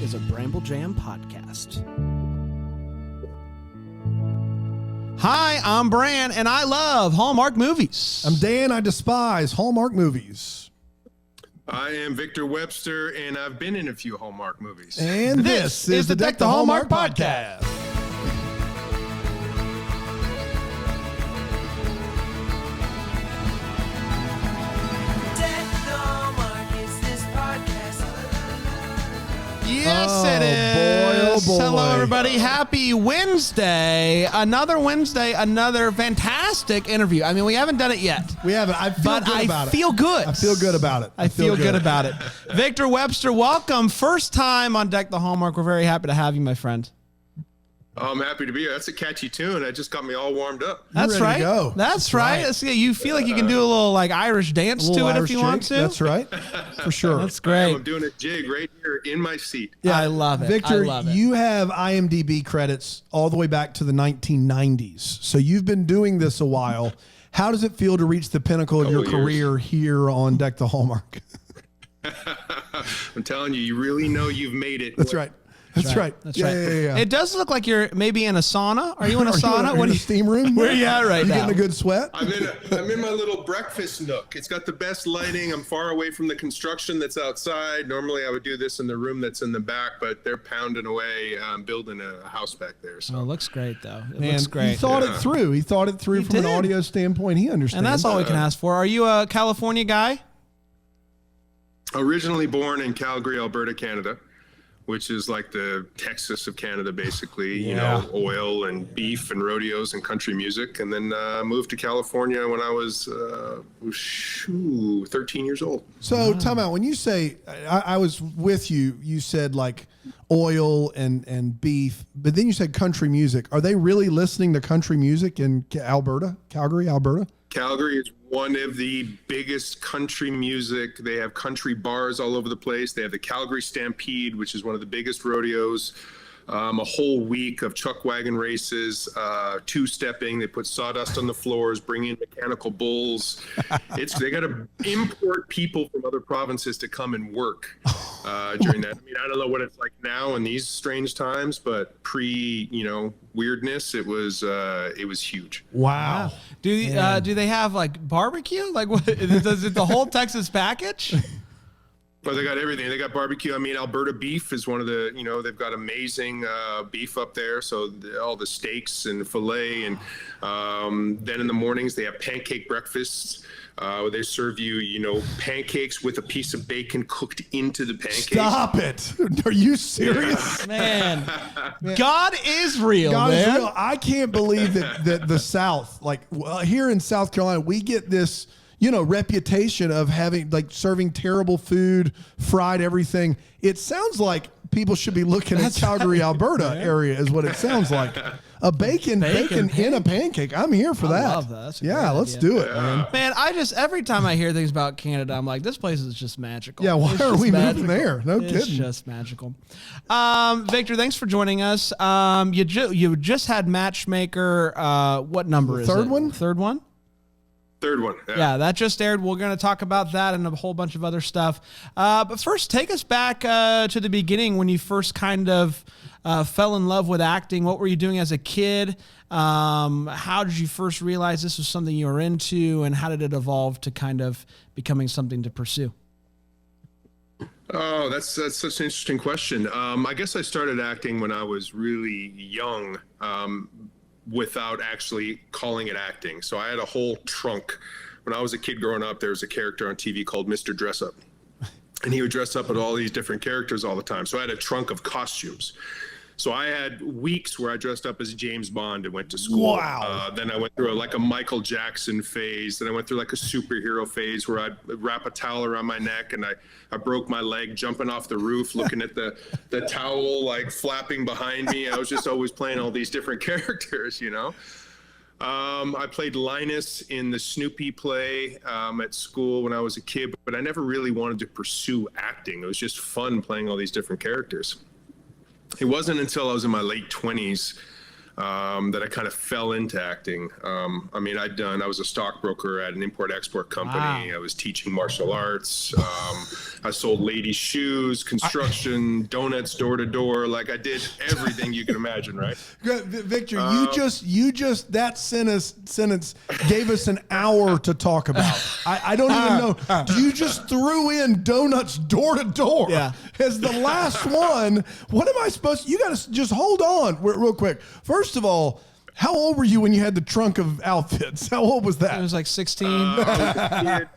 is a Bramble Jam podcast. Hi, I'm Bran, and I love Hallmark movies. I'm Dan. I despise Hallmark movies. I am Victor Webster, and I've been in a few Hallmark movies. And this is the Deck the Hallmark podcast. Yes, it is. Boy, oh boy. Hello, everybody. Happy Wednesday. Another Wednesday, another fantastic interview. I mean, we haven't done it yet. We haven't. I feel But good I about it. feel good. I feel good about it. I feel good about it. Victor Webster, welcome. First time on Deck the Hallmark. We're very happy to have you, my friend. I'm happy to be here. That's a catchy tune. That just got me all warmed up. That's ready right. to go. That's right. That's You feel like you can do a little like Irish dance to it if you want to. That's right. For sure. That's great. I'm doing a jig right here in my seat. Yeah, I love it. Victor, I love it. you have IMDb credits all the way back to the 1990s. So you've been doing this a while. How does it feel to reach the pinnacle of your career here on Deck the Hallmark? I'm telling you, you really know you've made it. That's right. That's right. That's yeah, right. Yeah. It does look like you're maybe in a sauna. Are you in a sauna? Are you in a steam room? Where are you at right you now? getting a good sweat? I'm in my little breakfast nook. It's got the best lighting. I'm far away from the construction that's outside. Normally, I would do this in the room that's in the back, but they're pounding away, building a house back there. So Oh, it looks great, though. It Man, looks great. He thought it through. He thought it through He from an did. audio standpoint. He understands. And that's all we can ask for. Are you a California guy? originally born in Calgary, Alberta, Canada, which is like the Texas of Canada, basically, you know, oil and beef and rodeos and country music. And then moved to California when I was 13 years old. So time out. When you say, I was with you, you said like oil and beef, but then you said country music. Are they really listening to country music in Alberta, Calgary, Alberta? Calgary is one of the biggest country music. They have country bars all over the place. They have the Calgary Stampede, which is one of the biggest rodeos. A whole week of chuck wagon races, two-stepping. They put sawdust on the floors, bring in mechanical bulls. They got to import people from other provinces to come and work during that. I mean, I don't know what it's like now in these strange times, but weirdness, it was huge. Wow. Do they have like barbecue? Like, what does it the whole Texas package? But they got everything. They got barbecue. I mean, Alberta beef is one of the, they've got amazing beef up there. So all the steaks and filet. And then in the mornings, they have pancake breakfasts. Where they serve you, pancakes with a piece of bacon cooked into the pancakes. Stop it. Are you serious? Man, God is real, God man. is real. I can't believe that the South, like here in South Carolina, we get this, reputation of serving terrible food, fried everything. It sounds like people should be looking at Calgary, Alberta area is what it sounds like. A bacon in a pancake. I'm here for that. I love that. That's a great let's idea. do it, man. Man, every time I hear things about Canada, I'm like, this place is just magical. Yeah, why It's are just we magical. moving there? No It's kidding. just magical. Victor, thanks for joining us. You just had Matchmaker. What number is it? Third one? Third one? Third one. Yeah, that just aired. We're going to talk about that and a whole bunch of other stuff. But first, take us back to the beginning when you first kind of fell in love with acting. What were you doing as a kid? How did you first realize this was something you were into, and how did it evolve to kind of becoming something to pursue? Oh, that's such an interesting question. I guess I started acting when I was really young. Without actually calling it acting. So I had a whole trunk. When I was a kid growing up, there was a character on TV called Mr. Dress Up. And he would dress up with all these different characters all the time. So I had a trunk of costumes. So I had weeks where I dressed up as James Bond and went to school. Wow. Then I went through a Michael Jackson phase. Then I went through like a superhero phase where I'd wrap a towel around my neck and I broke my leg jumping off the roof, looking at the towel like flapping behind me. I was just always playing all these different characters, I played Linus in the Snoopy play at school when I was a kid, but I never really wanted to pursue acting. It was just fun playing all these different characters. It wasn't until I was in my late 20s that I kind of fell into acting. I mean, I was a stockbroker at an import-export company. Wow. I was teaching martial arts. I sold ladies' shoes, construction, donuts door to door. Like, I did everything you can imagine, right? Victor, you just that sentence gave us an hour to talk about. I don't even know. You just threw in donuts door to door as the last one. What am I supposed to? You got to just hold on real quick. First of all, how old were you when you had the trunk of outfits? How old was that? It was like 16. I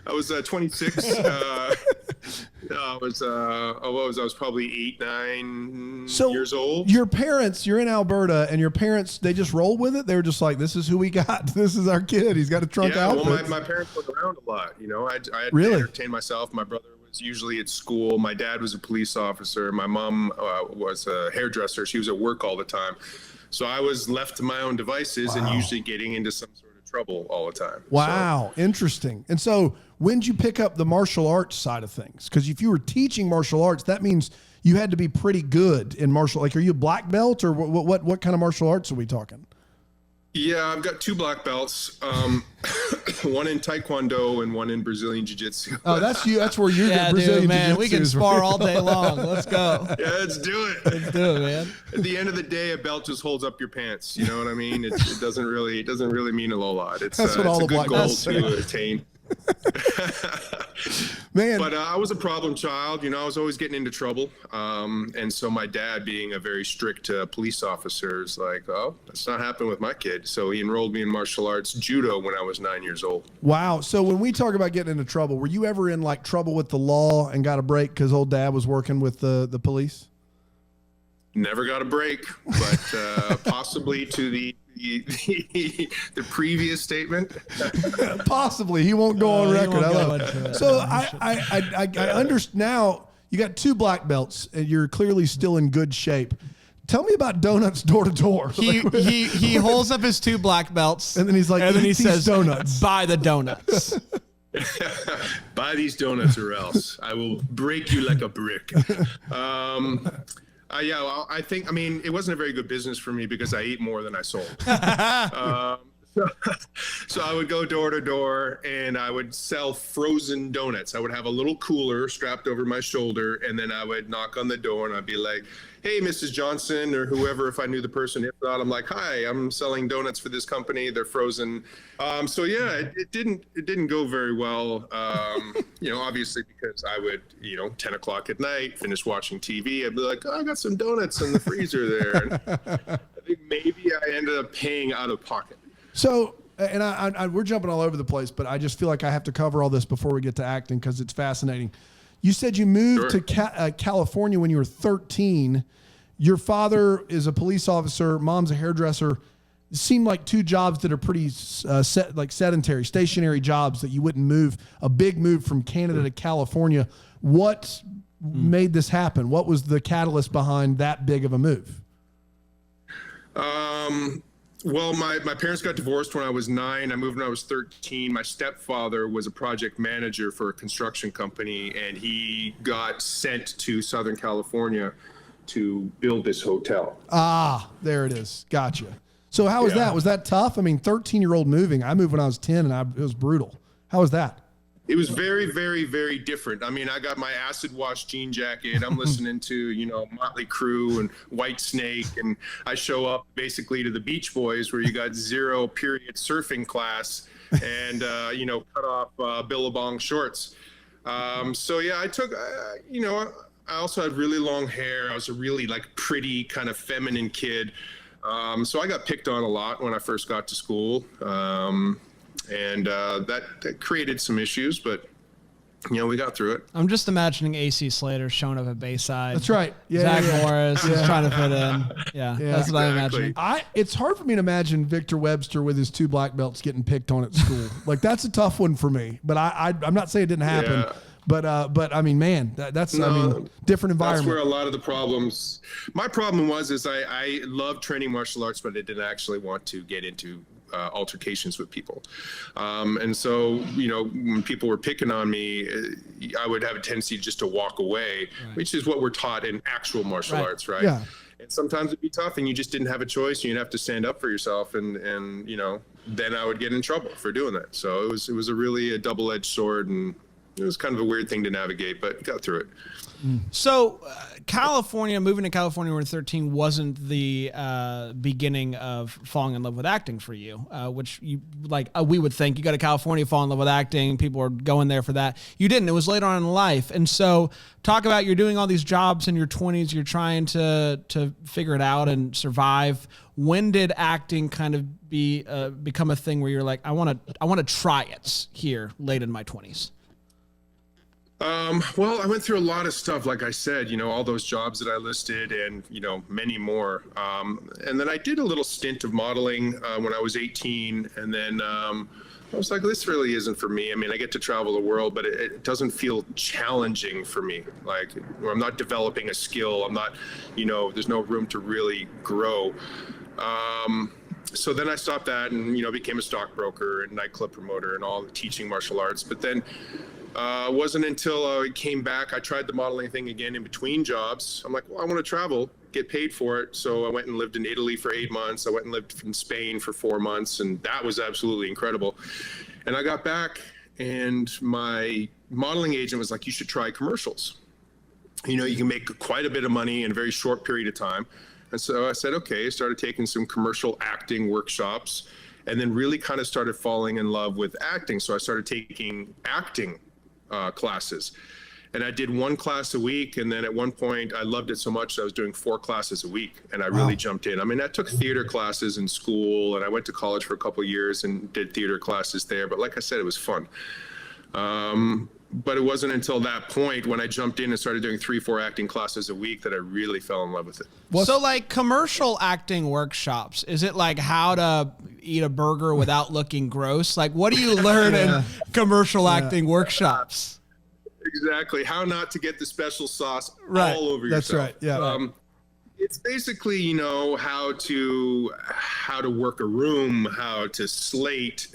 was 26. I was probably 8, 9 years old. Your parents, you're in Alberta, and your parents, they just rolled with it. They were just like, "This is who we got. This is our kid. He's got a trunk outfit." Well, my parents went around a lot. You know, I had to entertain myself. My brother was usually at school. My dad was a police officer. My mom was a hairdresser. She was at work all the time. So I was left to my own devices and usually getting into some sort of trouble all the time. Wow, interesting. And so when did you pick up the martial arts side of things? Because if you were teaching martial arts, that means you had to be pretty good in martial. Like, are you a black belt, or what kind of martial arts are we talking? Yeah, I've got 2 black belts, one in Taekwondo and one in Brazilian Jiu-Jitsu. Oh, that's you. That's where you're good. Brazilian dude, man, Jiu-Jitsu we can spar all day long. Let's go. Yeah, let's do it. Let's do it, man. At the end of the day, a belt just holds up your pants. You know what I mean? It doesn't really mean a whole lot. It's what all it's a the good black goal belts say. to attain. Man, but I was a problem child. You know, I was always getting into trouble. And so my dad, being a very strict police officer, is like, "Oh, that's not happening with my kid." So he enrolled me in martial arts judo when I was 9 years old. wow. So when we talk about getting into trouble, were you ever in like trouble with the law and got a break because old dad was working with the police? Never got a break, but possibly to the previous statement. Possibly. He won't go on record. I love it. it. So I understand now. You got 2 black belts and you're clearly still in good shape. Tell me about donuts door to door. He holds up his 2 black belts, And then he's like, and then he "Eat these says, donuts." "Buy the donuts." Buy these donuts or else I will break you like a brick. Yeah, well, I mean, it wasn't a very good business for me because I ate more than I sold. So I would go door to door and I would sell frozen donuts. I would have a little cooler strapped over my shoulder, and then I would knock on the door and I'd be like, "Hey, Mrs. Johnson," or whoever, if I knew the person. If not, I'm like, "Hi, I'm selling donuts for this company. They're frozen." So yeah, it didn't go very well. You know, obviously because I would, 10 o'clock at night, finish watching TV. I'd be like, "Oh, I got some donuts in the freezer there." And I think maybe I ended up paying out of pocket. So, and we're jumping all over the place, but I just feel like I have to cover all this before we get to acting because it's fascinating. You said you moved to California when you were 13. Your father is a police officer. Mom's a hairdresser. It seemed like 2 jobs that are pretty sedentary, stationary jobs that you wouldn't move. A big move from Canada to California. What made this happen? What was the catalyst behind that big of a move? Well, my parents got divorced when I was 9. I moved when I was 13. My stepfather was a project manager for a construction company, and he got sent to Southern California to build this hotel. Ah, there it is. Gotcha. So how was that? Was that tough? I mean, 13-year-old moving. I moved when I was 10, and it was brutal. How was that? It was very, very, very different. I mean, I got my acid wash jean jacket. I'm listening to, Motley Crue and White Snake. And I show up basically to the Beach Boys where you got 0 period surfing class and, cut off Billabong shorts. So, yeah, I took, I also had really long hair. I was a really pretty kind of feminine kid. So I got picked on a lot when I first got to school. And that created some issues, but we got through it. I'm just imagining AC Slater showing up at Bayside. That's right. Yeah, Zach Morris is trying to fit in. Yeah, that's what I'm imagining. It's hard for me to imagine Victor Webster with his 2 black belts getting picked on at school. That's a tough one for me. But I'm not saying it didn't happen. Yeah. But I mean, man, that's different environment. That's where a lot of the problems. My problem was I loved training martial arts, but I didn't actually want to get into altercations with people. And so, when people were picking on me, I would have a tendency just to walk away, which is what we're taught in actual martial arts, right? Yeah. And sometimes it'd be tough and you just didn't have a choice. You'd have to stand up for yourself. And, you know, then I would get in trouble for doing that. So it was a double-edged sword, and it was kind of a weird thing to navigate, but got through it. So moving to California when you were 13 wasn't the beginning of falling in love with acting for you, which you we would think you go to California, fall in love with acting. People are going there for that. You didn't. It was later on in life. And so talk about you're doing all these jobs in your 20s. You're trying to figure it out and survive. When did acting kind of become a thing where you're like, I want to try it here late in my 20s? Well, I went through a lot of stuff, like I said, you know, all those jobs that I listed and, you know, many more. And then I did a little stint of modeling when I was 18. And then I was like, this really isn't for me. I mean, I get to travel the world, but it doesn't feel challenging for me. Like, I'm not developing a skill. I'm not, you know, there's no room to really grow. So then I stopped that and, you know, became a stockbroker and nightclub promoter and all, teaching martial arts. But then it wasn't until I came back, I tried the modeling thing again in between jobs. I'm like, well, I want to travel, get paid for it. So I went and lived in Italy for 8 months. I went and lived in Spain for 4 months, and that was absolutely incredible. And I got back, and my modeling agent was like, you should try commercials. You know, you can make quite a bit of money in a very short period of time. And so I said, okay, I started taking some commercial acting workshops, and then really kind of started falling in love with acting. So I started taking acting classes, and I did 1 class a week. And then at one point I loved it so much I was doing 4 classes a week, and I really jumped in. I mean, I took theater classes in school, and I went to college for a couple of years and did theater classes there. But like I said, it was fun. But it wasn't until that point when I jumped in and started doing 3-4 acting classes a week that I really fell in love with it. So like commercial acting workshops, is it like how to eat a burger without looking gross? Like, what do you learn in commercial acting workshops? Exactly. How not to get the special sauce all over That's yourself. That's right. Yeah. It's basically, you know, how to work a room, how to slate,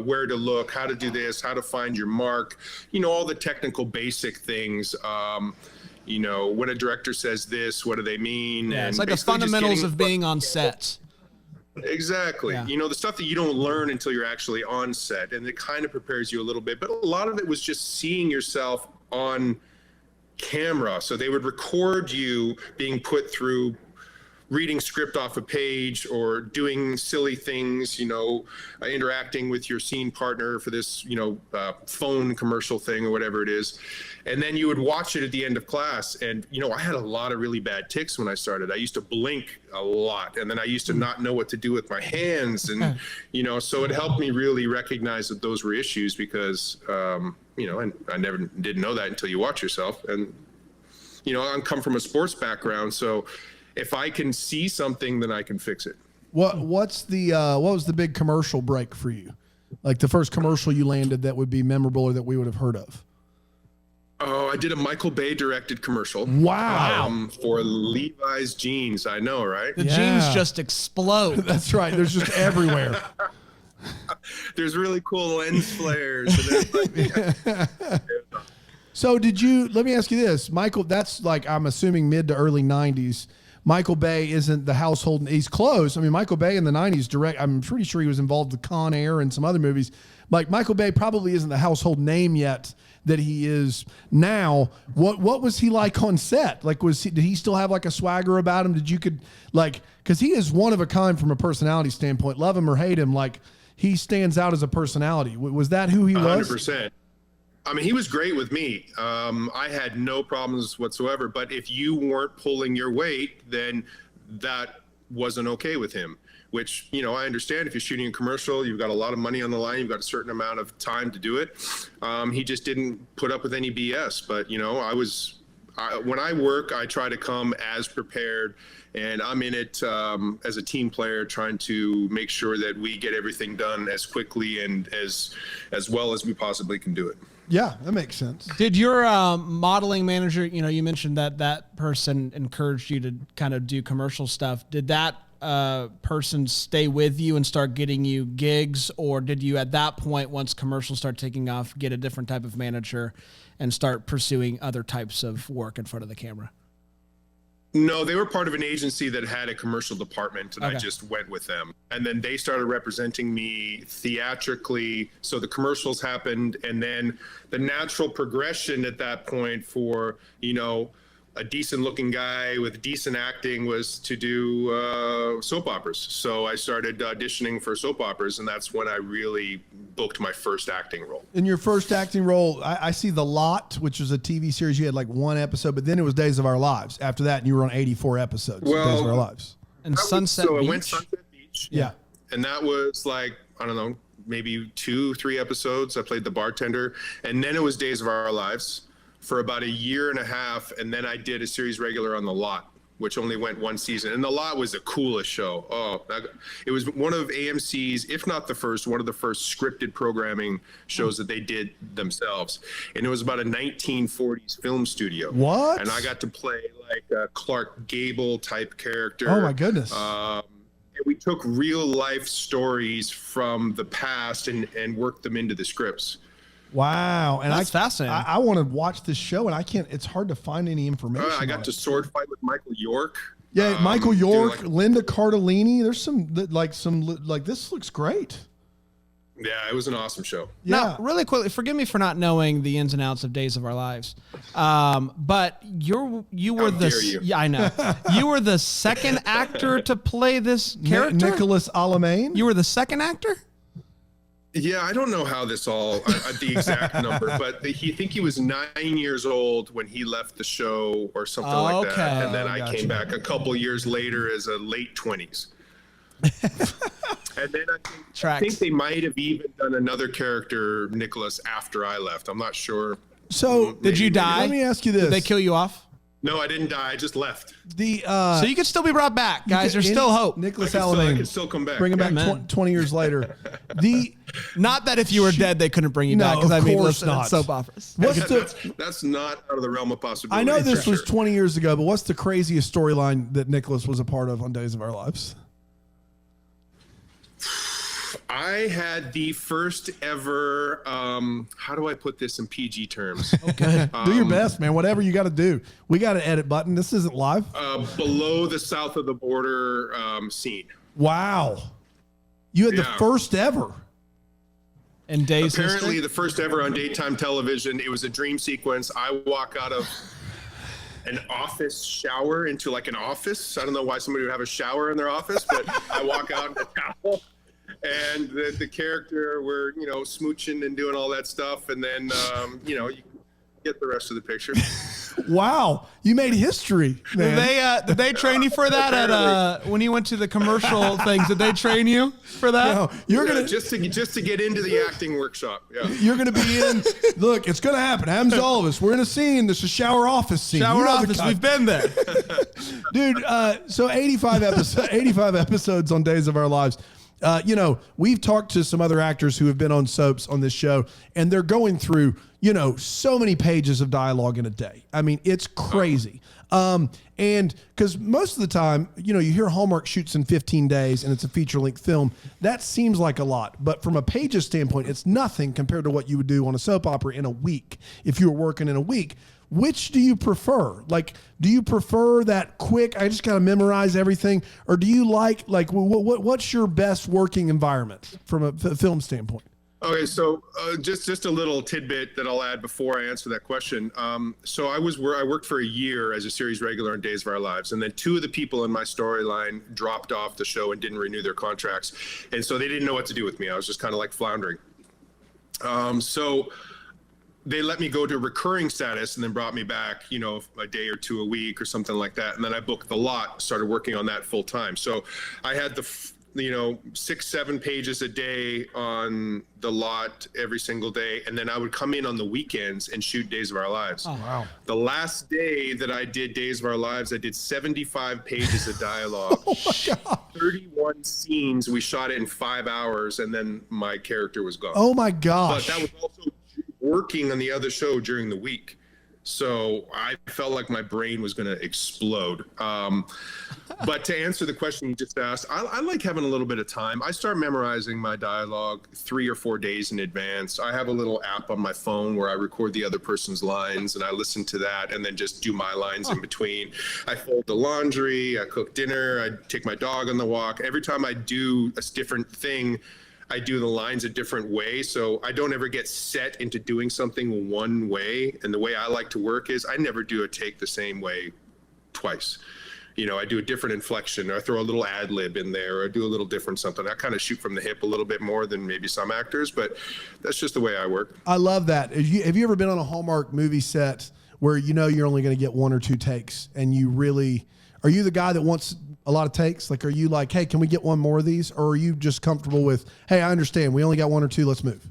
where to look, how to do this, how to find your mark, you know, all the technical basic things. You know, when a director says this, what do they mean? Yeah, and it's like the fundamentals of being on set. Exactly. Yeah. You know, the stuff that you don't learn until you're actually on set, and it kind of prepares you a little bit. But a lot of it was just seeing yourself on camera. So they would record you being put through reading script off a page or doing silly things, you know, interacting with your scene partner for this, you know, phone commercial thing or whatever it is. And then you would watch it at the end of class. And, you know, I had a lot of really bad tics when I started. I used to blink a lot, and then I used to not know what to do with my hands. And, you know, so it helped me really recognize that those were issues because, you know, and I never did know that until you watch yourself. And, you know, I come from a sports background, so if I can see something, then I can fix it. What was the big commercial break for you? Like the first commercial you landed that would be memorable or that we would have heard of? Oh, I did a Michael Bay directed commercial. Wow. For Levi's jeans. I know, right? The jeans just explode. That's right. There's just everywhere. There's really cool lens flares. So let me ask you this, Michael, that's like, I'm assuming mid to early 90s. Michael Bay isn't the household. He's close. I mean, Michael Bay in the 90s I'm pretty sure he was involved with Con Air and some other movies. Like Michael Bay probably isn't the household name yet that he is now. What was he like on set? Like, did he still have like a swagger about him? Cause he is one of a kind from a personality standpoint, love him or hate him. Like he stands out as a personality. Was that who he was? 100%. I mean, he was great with me. I had no problems whatsoever. But if you weren't pulling your weight, then that wasn't okay with him, which, you know, I understand. If you're shooting a commercial, you've got a lot of money on the line, you've got a certain amount of time to do it. He just didn't put up with any BS. But, you know, when I work, I try to come as prepared, and I'm in it as a team player, trying to make sure that we get everything done as quickly and as well as we possibly can do it. Yeah, that makes sense. Did your modeling manager, you know, you mentioned that person encouraged you to kind of do commercial stuff. Did that person stay with you and start getting you gigs, or did you at that point, once commercials start taking off, get a different type of manager and start pursuing other types of work in front of the camera? No, they were part of an agency that had a commercial department, and Okay. I just went with them. And then they started representing me theatrically. So the commercials happened, and then the natural progression at that point for, a decent looking guy with decent acting was to do soap operas. So I started auditioning for soap operas, and that's when I really booked my first acting role. In your first acting role, I see The Lot, which was a TV series. You had like one episode, but then it was Days of Our Lives. After that, you were on 84 episodes of Days of Our Lives. And Sunset So Beach. I went Sunset Beach. Yeah. And that was like, I don't know, maybe 2-3 episodes. I played the bartender. And then it was Days of Our Lives for about a year and a half. And then I did a series regular on The Lot, which only went one season. And The Lot was the coolest show. It was one of AMC's, if not the first, one of the first scripted programming shows that they did themselves. And it was about a 1940s film studio. What? And I got to play like a Clark Gable type character. Oh my goodness. And we took real life stories from the past and worked them into the scripts. Wow. And That's fascinating. I want to watch this show, and I can't, it's hard to find any information. I on got it. to sword fight with Michael York. Yeah, Michael York, doing Linda Cardellini. There's some this looks great. Yeah, it was an awesome show. Yeah. Now, really quickly, forgive me for not knowing the ins and outs of Days of Our Lives, but you were dare you. Yeah, I know. You were the second actor to play this character. Nicholas Alamain. You were the second actor. Yeah, I don't know how this all the exact number, but I think he was 9 years old when he left the show or something like Okay. that. And then I Gotcha. came back a couple years later as a late 20s. And then I think they might have even done another character, Nicholas, after I left. I'm not sure. So Did you die? Let me ask you this. Did they kill you off? No, I didn't die. I just left. So you could still be brought back, guys. There's still hope. Nicholas I Alamain. can still come back. Bring him back Amen. 20 years later. Not that if you were dead, they couldn't bring you No, back. Because of I mean, course listen, not. it's soap operas. What's the? That's not out of the realm of possibility. I know this for was sure. 20 years ago, but what's the craziest storyline that Nicholas was a part of on Days of Our Lives? I had the first ever, how do I put this in PG terms? Do your best, man. Whatever you got to do. We got an edit button. This isn't live. Below the south of the border scene. Wow. You had the Yeah. first ever. And Days Apparently history? the first ever on daytime television. It was a dream sequence. I walk out of an office shower into like an office. I don't know why somebody would have a shower in their office, but I walk out in a towel. And the character were, smooching and doing all that stuff. And then, you get the rest of the picture. Wow. You made history, man. Did they train you for that at when you went to the commercial things? Did they train you for that? No, you're Yeah, gonna just to get into the acting workshop. Yeah. you're gonna be in. Look, it's gonna happen. Happens to all of us. We're in a scene. This is a shower office scene. Shower You know the office. kind. We've been there. Dude. So 85 episodes on Days of Our Lives. We've talked to some other actors who have been on soaps on this show, and they're going through, so many pages of dialogue in a day. I mean, it's crazy. And because most of the time, you hear Hallmark shoots in 15 days and it's a feature-length film. That seems like a lot, but from a pages standpoint, it's nothing compared to what you would do on a soap opera in a week if you were working in a week. Which do you prefer? Like, do you prefer that quick, I just got to memorize everything? Or do you like what's your best working environment from a film standpoint? Okay, so just a little tidbit that I'll add before I answer that question. So I worked for a year as a series regular on Days of Our Lives, and then two of the people in my storyline dropped off the show and didn't renew their contracts, and so they didn't know what to do with me. I was just kind of like floundering. So they let me go to recurring status and then brought me back, a day or two a week or something like that. And then I booked The Lot, started working on that full time. So I had 6-7 pages a day on The Lot every single day. And then I would come in on the weekends and shoot Days of Our Lives. Oh, wow. The last day that I did Days of Our Lives, I did 75 pages of dialogue, 31 scenes. We shot it in 5 hours, and then my character was gone. Oh my But gosh. that was also working on the other show during the week. So I felt like my brain was going to explode. But to answer the question you just asked, I like having a little bit of time. I start memorizing my dialogue 3 or 4 days in advance. I have a little app on my phone where I record the other person's lines and I listen to that and then just do my lines in between. I fold the laundry, I cook dinner, I take my dog on the walk. Every time I do a different thing, I do the lines a different way. So I don't ever get set into doing something one way. And the way I like to work is I never do a take the same way twice. You know, I do a different inflection, or I throw a little ad lib in there, or I do a little different something. I kind of shoot from the hip a little bit more than maybe some actors, but that's just the way I work. I love that. Have you ever been on a Hallmark movie set where you know you're only going to get 1 or 2 takes, and you really, are you the guy that wants a lot of takes? Like, are you like, hey, can we get one more of these? Or are you just comfortable with, hey, I understand, we only got 1 or 2, let's move?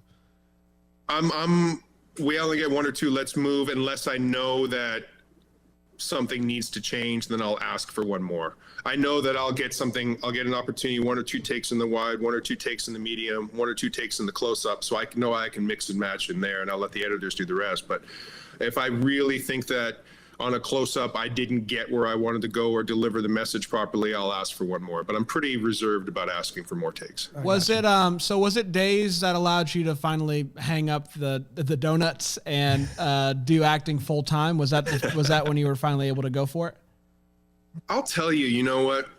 We only get 1 or 2, let's move, unless I know that something needs to change, then I'll ask for one more. I know that I'll get an opportunity, 1 or 2 takes in the wide, 1 or 2 takes in the medium, 1 or 2 takes in the close up. So I know I can mix and match in there, and I'll let the editors do the rest. But if I really think that on a close up I didn't get where I wanted to go or deliver the message properly, I'll ask for one more. But I'm pretty reserved about asking for more takes. Was it days that allowed you to finally hang up the donuts and do acting full time? Was that when you were finally able to go for it? I'll tell you, you know what?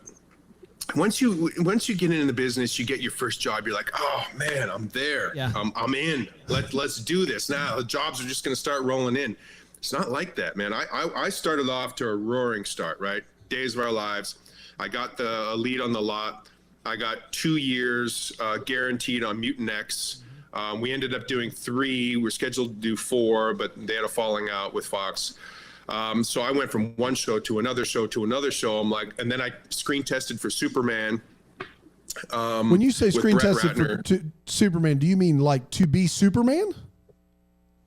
Once you get into the business, you get your first job, you're like, oh man, I'm there. Yeah. I'm in. Let's do this now. The jobs are just going to start rolling in. It's not like that, man. I started off to a roaring start, right? Days of Our Lives. I got the lead on the lot. I got 2 years guaranteed on Mutant X. We ended up doing 3. We were scheduled to do 4, but they had a falling out with Fox. So I went from one show to another show to another show. I'm like, and then I screen tested for Superman. When you say screen tested for Superman, do you mean like to be Superman?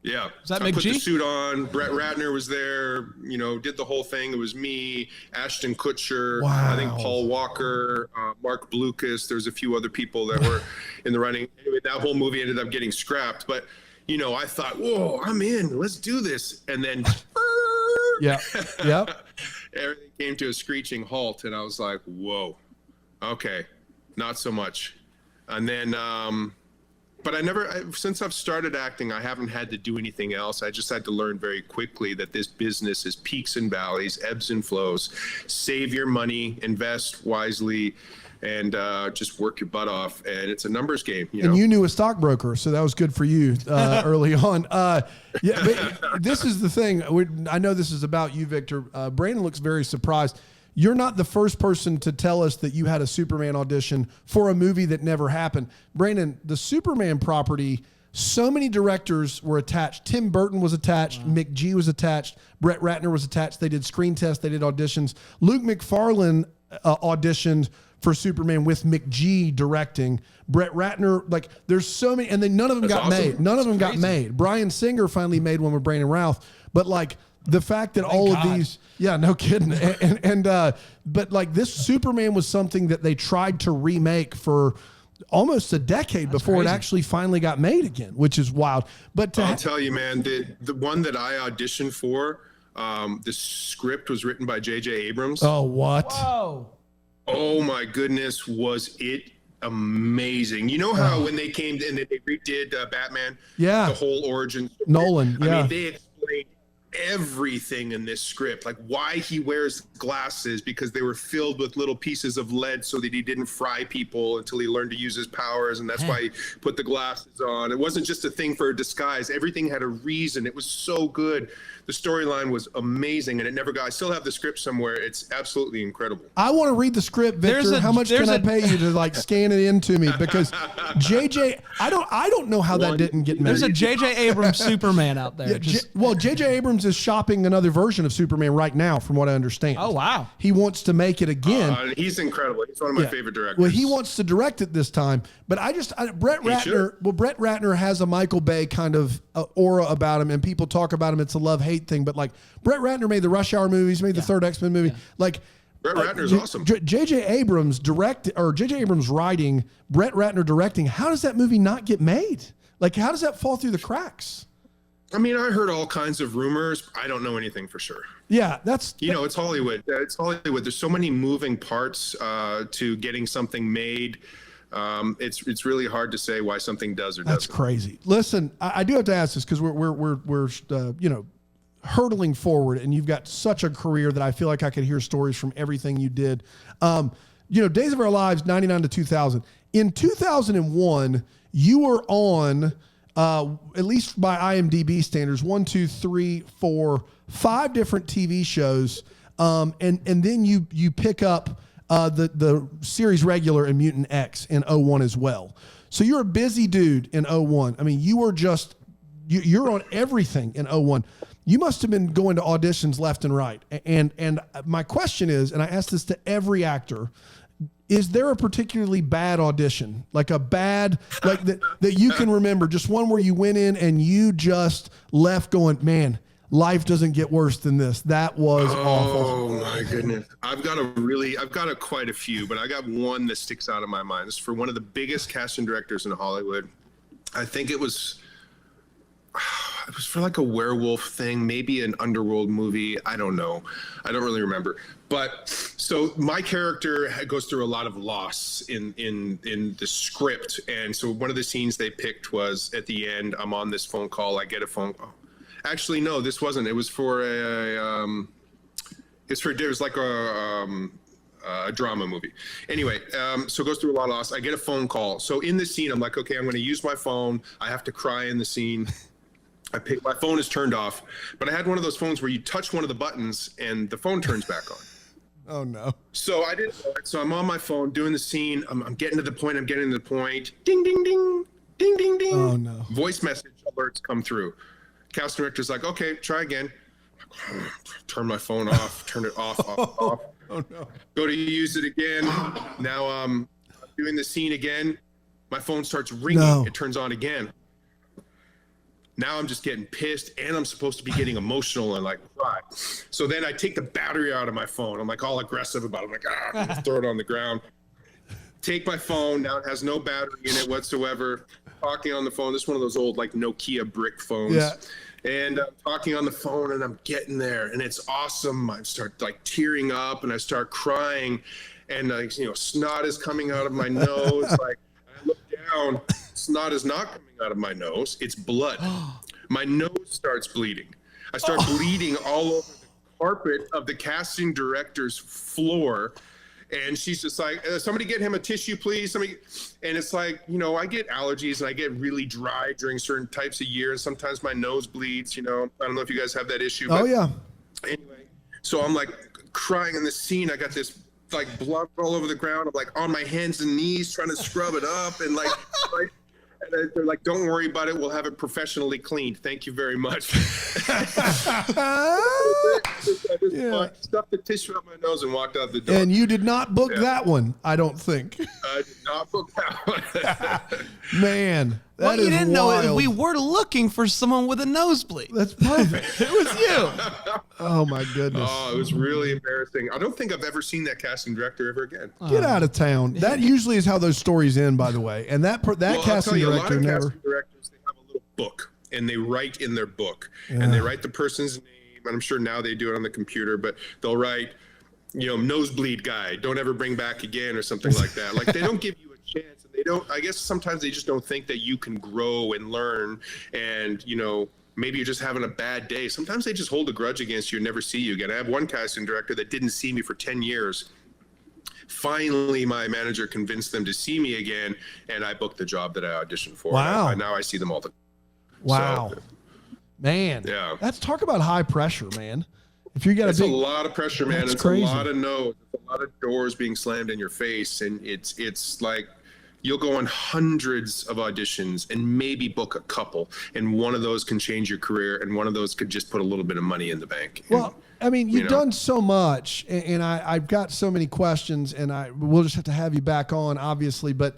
Yeah. Is that I put McG? the suit on. Brett Ratner was there, you know, did the whole thing. It was me, Ashton Kutcher, Wow. I think Paul Walker, Mark Blucas. There's a few other people that were in the running. Anyway, that whole movie ended up getting scrapped. But, you know, I thought, whoa, I'm in. Let's do this. And then Yeah. Yep. everything came to a screeching halt. And I was like, whoa, okay, not so much. And then, but since I've started acting, I haven't had to do anything else. I just had to learn very quickly that this business is peaks and valleys, ebbs and flows. Save your money, invest wisely, and just work your butt off. And it's a numbers game. And you knew a stockbroker, so that was good for you early on. Yeah, but this is the thing. I know this is about you, Victor. Brandon looks very surprised. You're not the first person to tell us that you had a Superman audition for a movie that never happened. Brandon, the Superman property, so many directors were attached. Tim Burton was attached. Wow. McG was attached. Brett Ratner was attached. They did screen tests. They did auditions. Luke McFarlane auditioned for Superman with McG directing. Brett Ratner, like, there's so many, and then none of them got made. None of them got made. Brian Singer finally made one with Brandon Routh, but like, the fact that all of these, yeah, no kidding. But like this Superman was something that they tried to remake for almost a decade before it actually finally got made again, which is wild. But I'll tell you, man, the one that I auditioned for, the script was written by J.J. Abrams. Oh, what? Whoa. Oh my goodness, was it amazing. You know how when they came and they redid Batman, yeah, the whole origin. Nolan, yeah. I mean, they explained everything in this script, like why he wears glasses, because they were filled with little pieces of lead so that he didn't fry people until he learned to use his powers, and that's why he put the glasses on. It wasn't just a thing for a disguise. Everything had a reason. It was so good. The storyline was amazing, and it never got. I still have the script somewhere. It's absolutely incredible. I want to read the script, Victor. How much can I pay you to like scan it into me? Because JJ, I don't know how that didn't get made. There's a JJ Abrams Superman out there. Yeah, well, JJ Abrams is shopping another version of Superman right now, from what I understand. Oh wow! He wants to make it again. He's incredible. He's one of my favorite directors. Well, he wants to direct it this time, but Brett Ratner. Well, Brett Ratner has a Michael Bay kind of aura about him, and people talk about him. It's a love-hate thing, but like Brett Ratner made the Rush Hour movies, made the third X-Men movie. Yeah. Like Brett Ratner's awesome. J.J. Abrams J.J. Abrams writing, Brett Ratner directing. How does that movie not get made? Like, how does that fall through the cracks? I mean, I heard all kinds of rumors. I don't know anything for sure. Yeah, it's Hollywood. It's Hollywood. There's so many moving parts to getting something made. It's really hard to say why something does or doesn't. That's crazy. Listen, I do have to ask this because we're hurtling forward, and you've got such a career that I feel like I could hear stories from everything you did. Days of Our Lives, 99 to 2000. In 2001, you were on, at least by IMDb standards, 1, 2, 3, 4, 5 different TV shows. And then you pick up the series regular in Mutant X in 01 as well. So you're a busy dude in 01. I mean, you were just, you're on everything in 01. You must have been going to auditions left and right. And my question is, and I ask this to every actor, is there a particularly bad audition? Like a bad, like that you can remember, just one where you went in and you just left going, man, life doesn't get worse than this. That was awful. Oh my goodness. I've got quite a few, but I got one that sticks out of my mind. It's for one of the biggest casting directors in Hollywood. I think it was for like a werewolf thing, maybe an underworld movie. I don't know. I don't really remember. But so my character goes through a lot of loss in the script. And so one of the scenes they picked was at the end, I'm on this phone call. I get a phone call. Actually, no, this wasn't. It was for it was like a drama movie. Anyway, so it goes through a lot of loss. I get a phone call. So in the scene, I'm like, okay, I'm going to use my phone. I have to cry in the scene. My phone is turned off, but I had one of those phones where you touch one of the buttons and the phone turns back on. Oh no. So I didn't know it. So I'm on my phone doing the scene. I'm getting to the point. Ding, ding, ding, ding, ding, ding. Oh no. Voice message alerts come through. Cast director's like, okay, try again. Turn my phone off, turn it off. Oh no. Go to use it again. Now I'm doing the scene again. My phone starts ringing. No. It turns on again. Now I'm just getting pissed, and I'm supposed to be getting emotional and like cry. So then I take the battery out of my phone. I'm like all aggressive about it. I'm like, just throw it on the ground. Take my phone. Now it has no battery in it whatsoever. Talking on the phone. This is one of those old like Nokia brick phones. Yeah. And I'm talking on the phone, and I'm getting there, and it's awesome. I start like tearing up, and I start crying, and snot is coming out of my nose. Like I look down, snot is not coming out of my nose. It's blood. My nose starts bleeding. I start bleeding all over the carpet of the casting director's floor. And she's just like, somebody get him a tissue, please. And it's like, I get allergies and I get really dry during certain types of years. Sometimes my nose bleeds, I don't know if you guys have that issue. Oh, yeah. Anyway, so I'm like crying in the scene. I got this like blood all over the ground. I'm like on my hands and knees trying to scrub it up. And and they're like, don't worry about it. We'll have it professionally cleaned. Thank you very much. Yeah. Stuffed the tissue up my nose and walked out the door. And you did not book that one, I don't think. I did not book that one. Man, that What you is didn't know is wild. we were looking for someone with a nosebleed. That's perfect. It was you. Oh my goodness. Oh, it was really embarrassing. I don't think I've ever seen that casting director ever again. Get out of town. That usually is how those stories end, by the way. And that Well, casting I'll tell you, a lot director of never. casting directors, they have a little book, and they write in their book, and they write the person's name. And I'm sure now they do it on the computer, but they'll write, nosebleed guy, don't ever bring back again, or something like that. Like they don't give you a chance, and they don't. I guess sometimes they just don't think that you can grow and learn, and maybe you're just having a bad day. Sometimes they just hold a grudge against you and never see you again. I have one casting director that didn't see me for 10 years. Finally, my manager convinced them to see me again, and I booked the job that I auditioned for. Wow. Now I see them all the time. Wow. So, Man. Yeah. That's talk about high pressure, man. If you got it's a big, a lot of pressure, man. That's It's crazy. a lot of no's. It's a lot of doors being slammed in your face, and it's like you'll go on hundreds of auditions and maybe book a couple, and one of those can change your career, and one of those could just put a little bit of money in the bank. well, I mean, you've you know. done so much, and I've got so many questions, and we'll just have to have you back on, obviously. But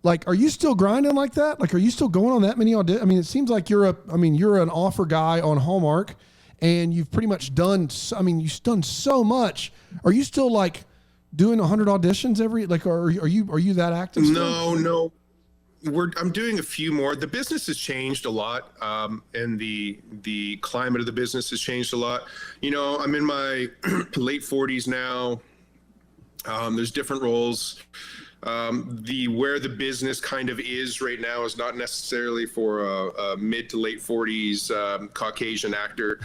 like, are you still grinding like that? Like, are you still going on that many auditions? I mean, it seems like you're an offer guy on Hallmark, and you've pretty much done. You've done so much. Are you still like doing 100 auditions every? Like, are you that active? Still? No. I'm doing a few more. The business has changed a lot, and the climate of the business has changed a lot. You know, I'm in my late 40s now. There's different roles. Where the business kind of is right now is not necessarily for a mid to late 40s Caucasian actor.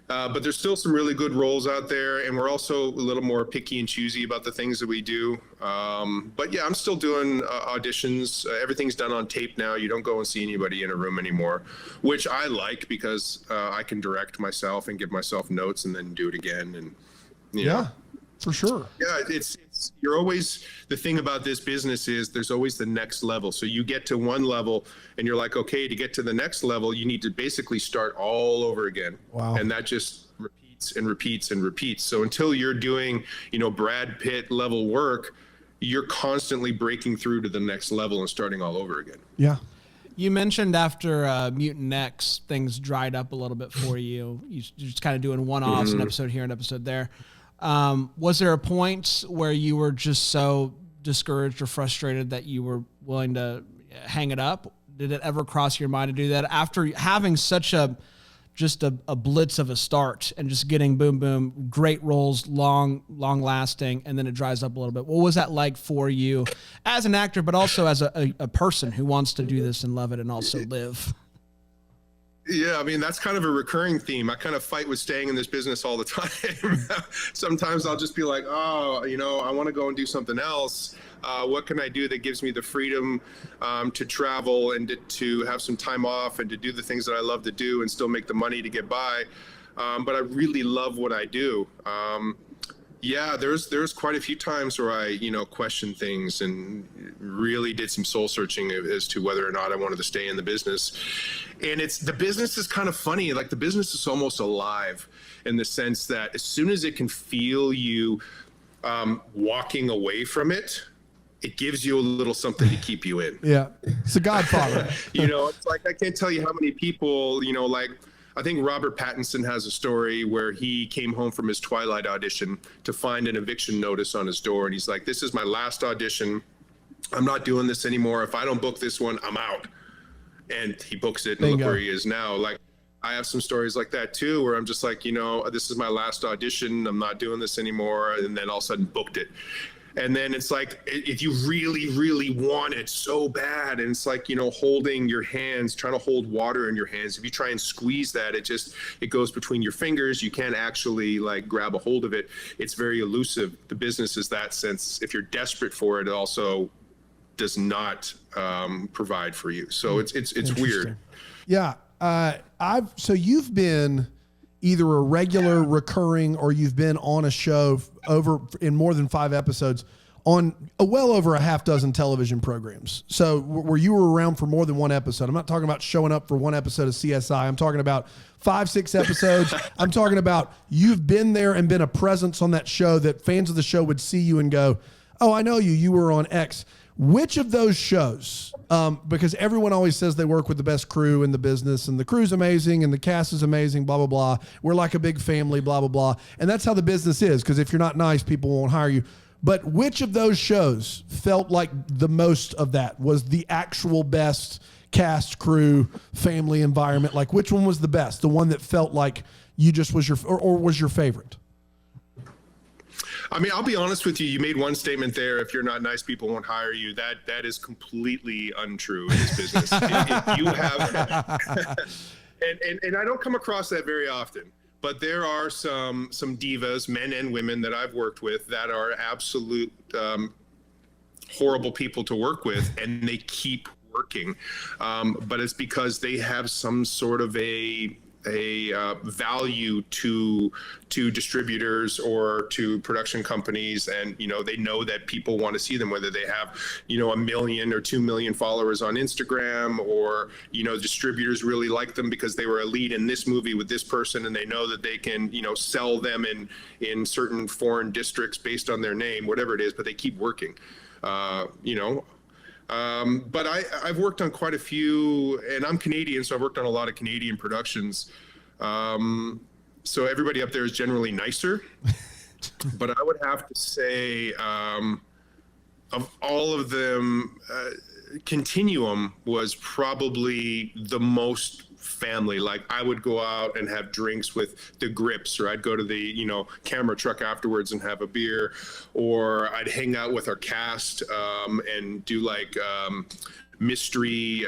But there's still some really good roles out there, and we're also a little more picky and choosy about the things that we do. But yeah, I'm still doing auditions. Everything's done on tape now. You don't go and see anybody in a room anymore, which I like because I can direct myself and give myself notes and then do it again. And you know. For sure. Yeah, it's you're always, the thing about this business is there's always the next level. So you get to one level and you're like, okay, to get to the next level, you need to basically start all over again. Wow. And that just repeats and repeats and repeats. So until you're doing, you know, Brad Pitt level work, you're constantly breaking through to the next level and starting all over again. Yeah. You mentioned after Mutant X, things dried up a little bit for you. You're just kind of doing one-offs, an episode here, an episode there. Was there a point where you were just so discouraged or frustrated that you were willing to hang it up? Did it ever cross your mind to do that after having such a blitz of a start and just getting boom, boom, great roles, long lasting, and then it dries up a little bit? What was that like for you as an actor, but also as a person who wants to do this and love it and also live? Yeah, I mean, that's kind of a recurring theme. I kind of fight with staying in this business all the time. Sometimes I'll just be like, oh, you know, I want to go and do something else. What can I do that gives me the freedom to travel and to have some time off and to do the things that I love to do and still make the money to get by? But I really love what I do. Yeah, there's quite a few times where I, you know, questioned things and really did some soul searching as to whether or not I wanted to stay in the business. And the business is kind of funny. Like, the business is almost alive in the sense that as soon as it can feel you walking away from it, it gives you a little something to keep you in. Yeah, it's a Godfather. You know, it's like, I can't tell you how many people, you know, like, I think Robert Pattinson has a story where he came home from his Twilight audition to find an eviction notice on his door. And he's like, this is my last audition. I'm not doing this anymore. If I don't book this one, I'm out. And he books it, and look where he is now. Like, I have some stories like that too, where I'm just like, you know, this is my last audition. I'm not doing this anymore. And then all of a sudden booked it. And then it's like, if you really, really want it so bad, and it's like, you know, holding your hands, trying to hold water in your hands. If you try and squeeze that, it goes between your fingers. You can't actually like grab a hold of it. It's very elusive. The business is that sense. If you're desperate for it, it also does not provide for you. So it's weird. Yeah. So you've been either a regular recurring, or you've been on a show over in more than 5 episodes on well over a half dozen television programs. So where you were around for more than one episode. I'm not talking about showing up for one episode of CSI. I'm talking about 5, 6 episodes. I'm talking about you've been there and been a presence on that show that fans of the show would see you and go, oh, I know you. You were on X. Which of those shows, because everyone always says they work with the best crew in the business, and the crew's amazing and the cast is amazing, blah, blah, blah. We're like a big family, blah, blah, blah. And that's how the business is, because if you're not nice, people won't hire you. But which of those shows felt like the most of that, was the actual best cast, crew, family environment? Like, which one was the best? The one that felt like you just was or was your favorite? I mean, I'll be honest with you. You made one statement there. If you're not nice, people won't hire you. That is completely untrue in this business. If you have, and I don't come across that very often, but there are some divas, men and women, that I've worked with that are absolute horrible people to work with, and they keep working. But it's because they have some sort of a value to distributors or to production companies, and you know, they know that people want to see them, whether they have, you know, 1 million or 2 million followers on Instagram, or you know, distributors really like them because they were a lead in this movie with this person, and they know that they can, you know, sell them in certain foreign districts based on their name, whatever it is, but they keep working. You know, but I've worked on quite a few, and I'm Canadian, so I've worked on a lot of Canadian productions. So everybody up there is generally nicer, but I would have to say, of all of them, continuum was probably the most family. Like I would go out and have drinks with the Grips, or I'd go to the camera truck afterwards and have a beer, or I'd hang out with our cast and do like mystery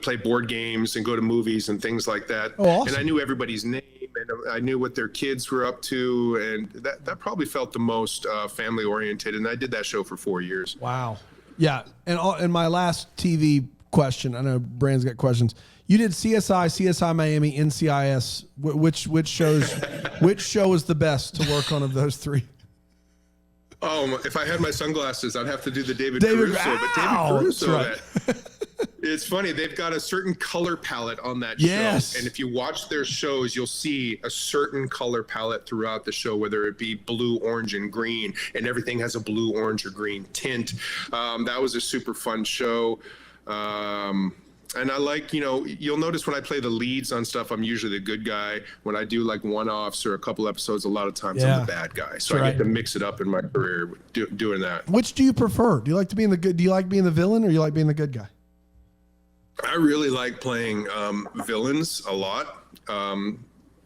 play board games and go to movies and things like that. Oh, awesome. And I knew everybody's name, and I knew what their kids were up to, and that probably felt the most family oriented. And I did that show for 4 years. Wow. Yeah. And my last TV question, I know Brand's got questions. You did CSI, CSI Miami, NCIS. Which show was the best to work on of those three? Oh, if I had my sunglasses, I'd have to do the David Caruso. But David Caruso, right. It's funny. They've got a certain color palette on that yes. show. And if you watch their shows, you'll see a certain color palette throughout the show, whether it be blue, orange, and green. And everything has a blue, orange, or green tint. That was a super fun show. And I like, you'll notice when I play the leads on stuff, I'm usually the good guy. When I do like one-offs or a couple episodes, a lot of times I'm the bad guy. So I get to mix it up in my career doing that. Which do you prefer? Do you like to be do you like being the villain, or you like being the good guy? I really like playing villains a lot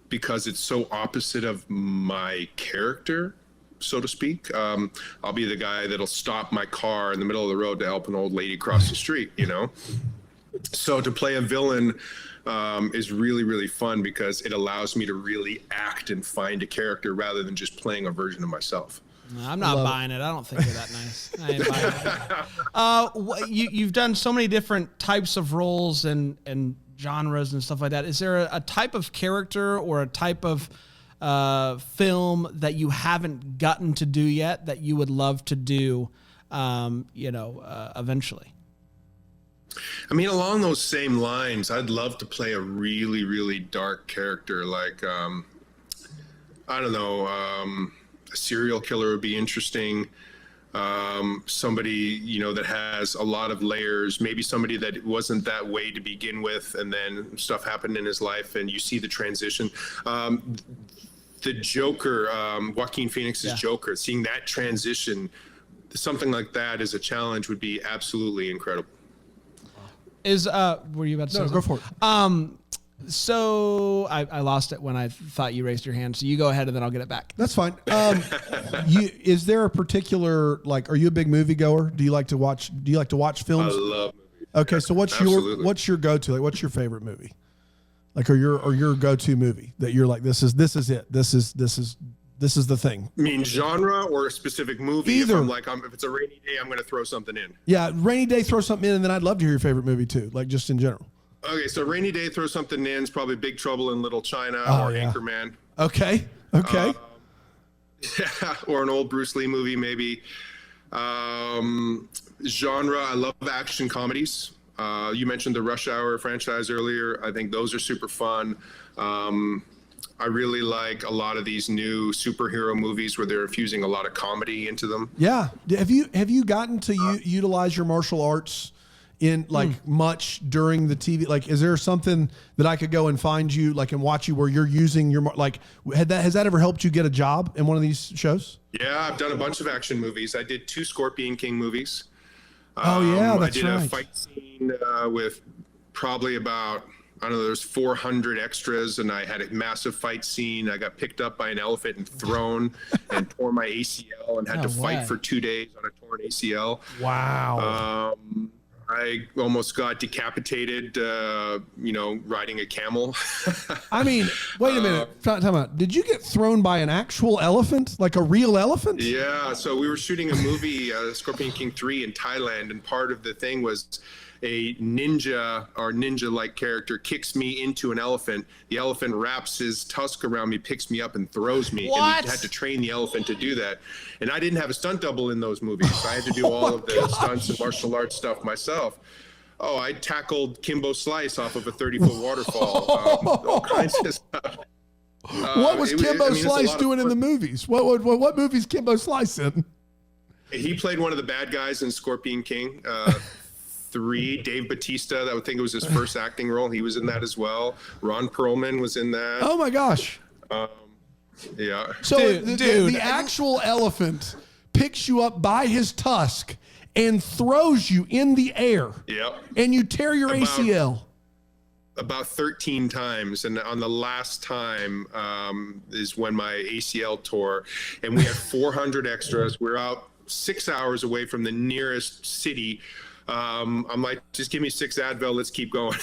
because it's so opposite of my character, so to speak. I'll be the guy that'll stop my car in the middle of the road to help an old lady cross the street, So to play a villain is really, really fun because it allows me to really act and find a character rather than just playing a version of myself. No, I'm not buying it. I don't think you're that nice. I ain't buying it. You've done so many different types of roles and genres and stuff like that. Is there a type of character or a type of film that you haven't gotten to do yet that you would love to do, eventually? I mean, along those same lines, I'd love to play a really, really dark character. Like, I don't know, a serial killer would be interesting. Somebody, that has a lot of layers, maybe somebody that wasn't that way to begin with, and then stuff happened in his life and you see the transition. The Joker, Joaquin Phoenix's Joker, seeing that transition, something like that as a challenge would be absolutely incredible. Were you about to say? No, go for it. So I lost it when I thought you raised your hand. So you go ahead and then I'll get it back. That's fine. Is there a particular, are you a big movie goer? Do you like to watch films? I love movies. Okay. So what's your go-to? Like, what's your favorite movie? Like, or your go-to movie that you're like, this is it. This is the thing. I mean, genre or a specific movie? Either. If it's a rainy day, I'm going to throw something in. Yeah, rainy day, throw something in, and then I'd love to hear your favorite movie too, like just in general. Okay, so rainy day, throw something in is probably Big Trouble in Little China or Anchorman. Okay. Yeah, or an old Bruce Lee movie maybe. Genre, I love action comedies. You mentioned the Rush Hour franchise earlier. I think those are super fun. I really like a lot of these new superhero movies where they're infusing a lot of comedy into them. Yeah. Have you gotten to utilize your martial arts in much during the TV? Like, is there something that I could go and find you and watch you where you're using your has that ever helped you get a job in one of these shows? Yeah, I've done a bunch of action movies. I did 2 Scorpion King movies. That's right. I did a fight scene with probably about, I don't know, there's 400 extras, and I had a massive fight scene. I got picked up by an elephant and thrown and tore my ACL and had to fight for 2 days on a torn ACL. Wow. I almost got decapitated, riding a camel. I mean, wait a minute. Time out. Did you get thrown by an actual elephant? Like a real elephant? Yeah. So we were shooting a movie, Scorpion King 3 in Thailand, and part of the thing was a ninja or ninja-like character kicks me into an elephant. The elephant wraps his tusk around me, picks me up, and throws me. What? And we had to train the elephant to do that. And I didn't have a stunt double in those movies. So I had to do all of the stunts and martial arts stuff myself. Oh, I tackled Kimbo Slice off of a 30-foot waterfall. All kinds of stuff. What was Kimbo Slice doing in the movies? What movies Kimbo Slice in? He played one of the bad guys in Scorpion King 3. Dave Bautista, that would think it was his first acting role. He was in that as well. Ron Perlman was in that. Oh my gosh. Yeah. So the actual elephant picks you up by his tusk and throws you in the air. Yep. And you tear your ACL. About 13 times, and on the last time is when my ACL tore, and we had 400 extras. We're out 6 hours away from the nearest city. I'm like, just give me 6 Advil, let's keep going.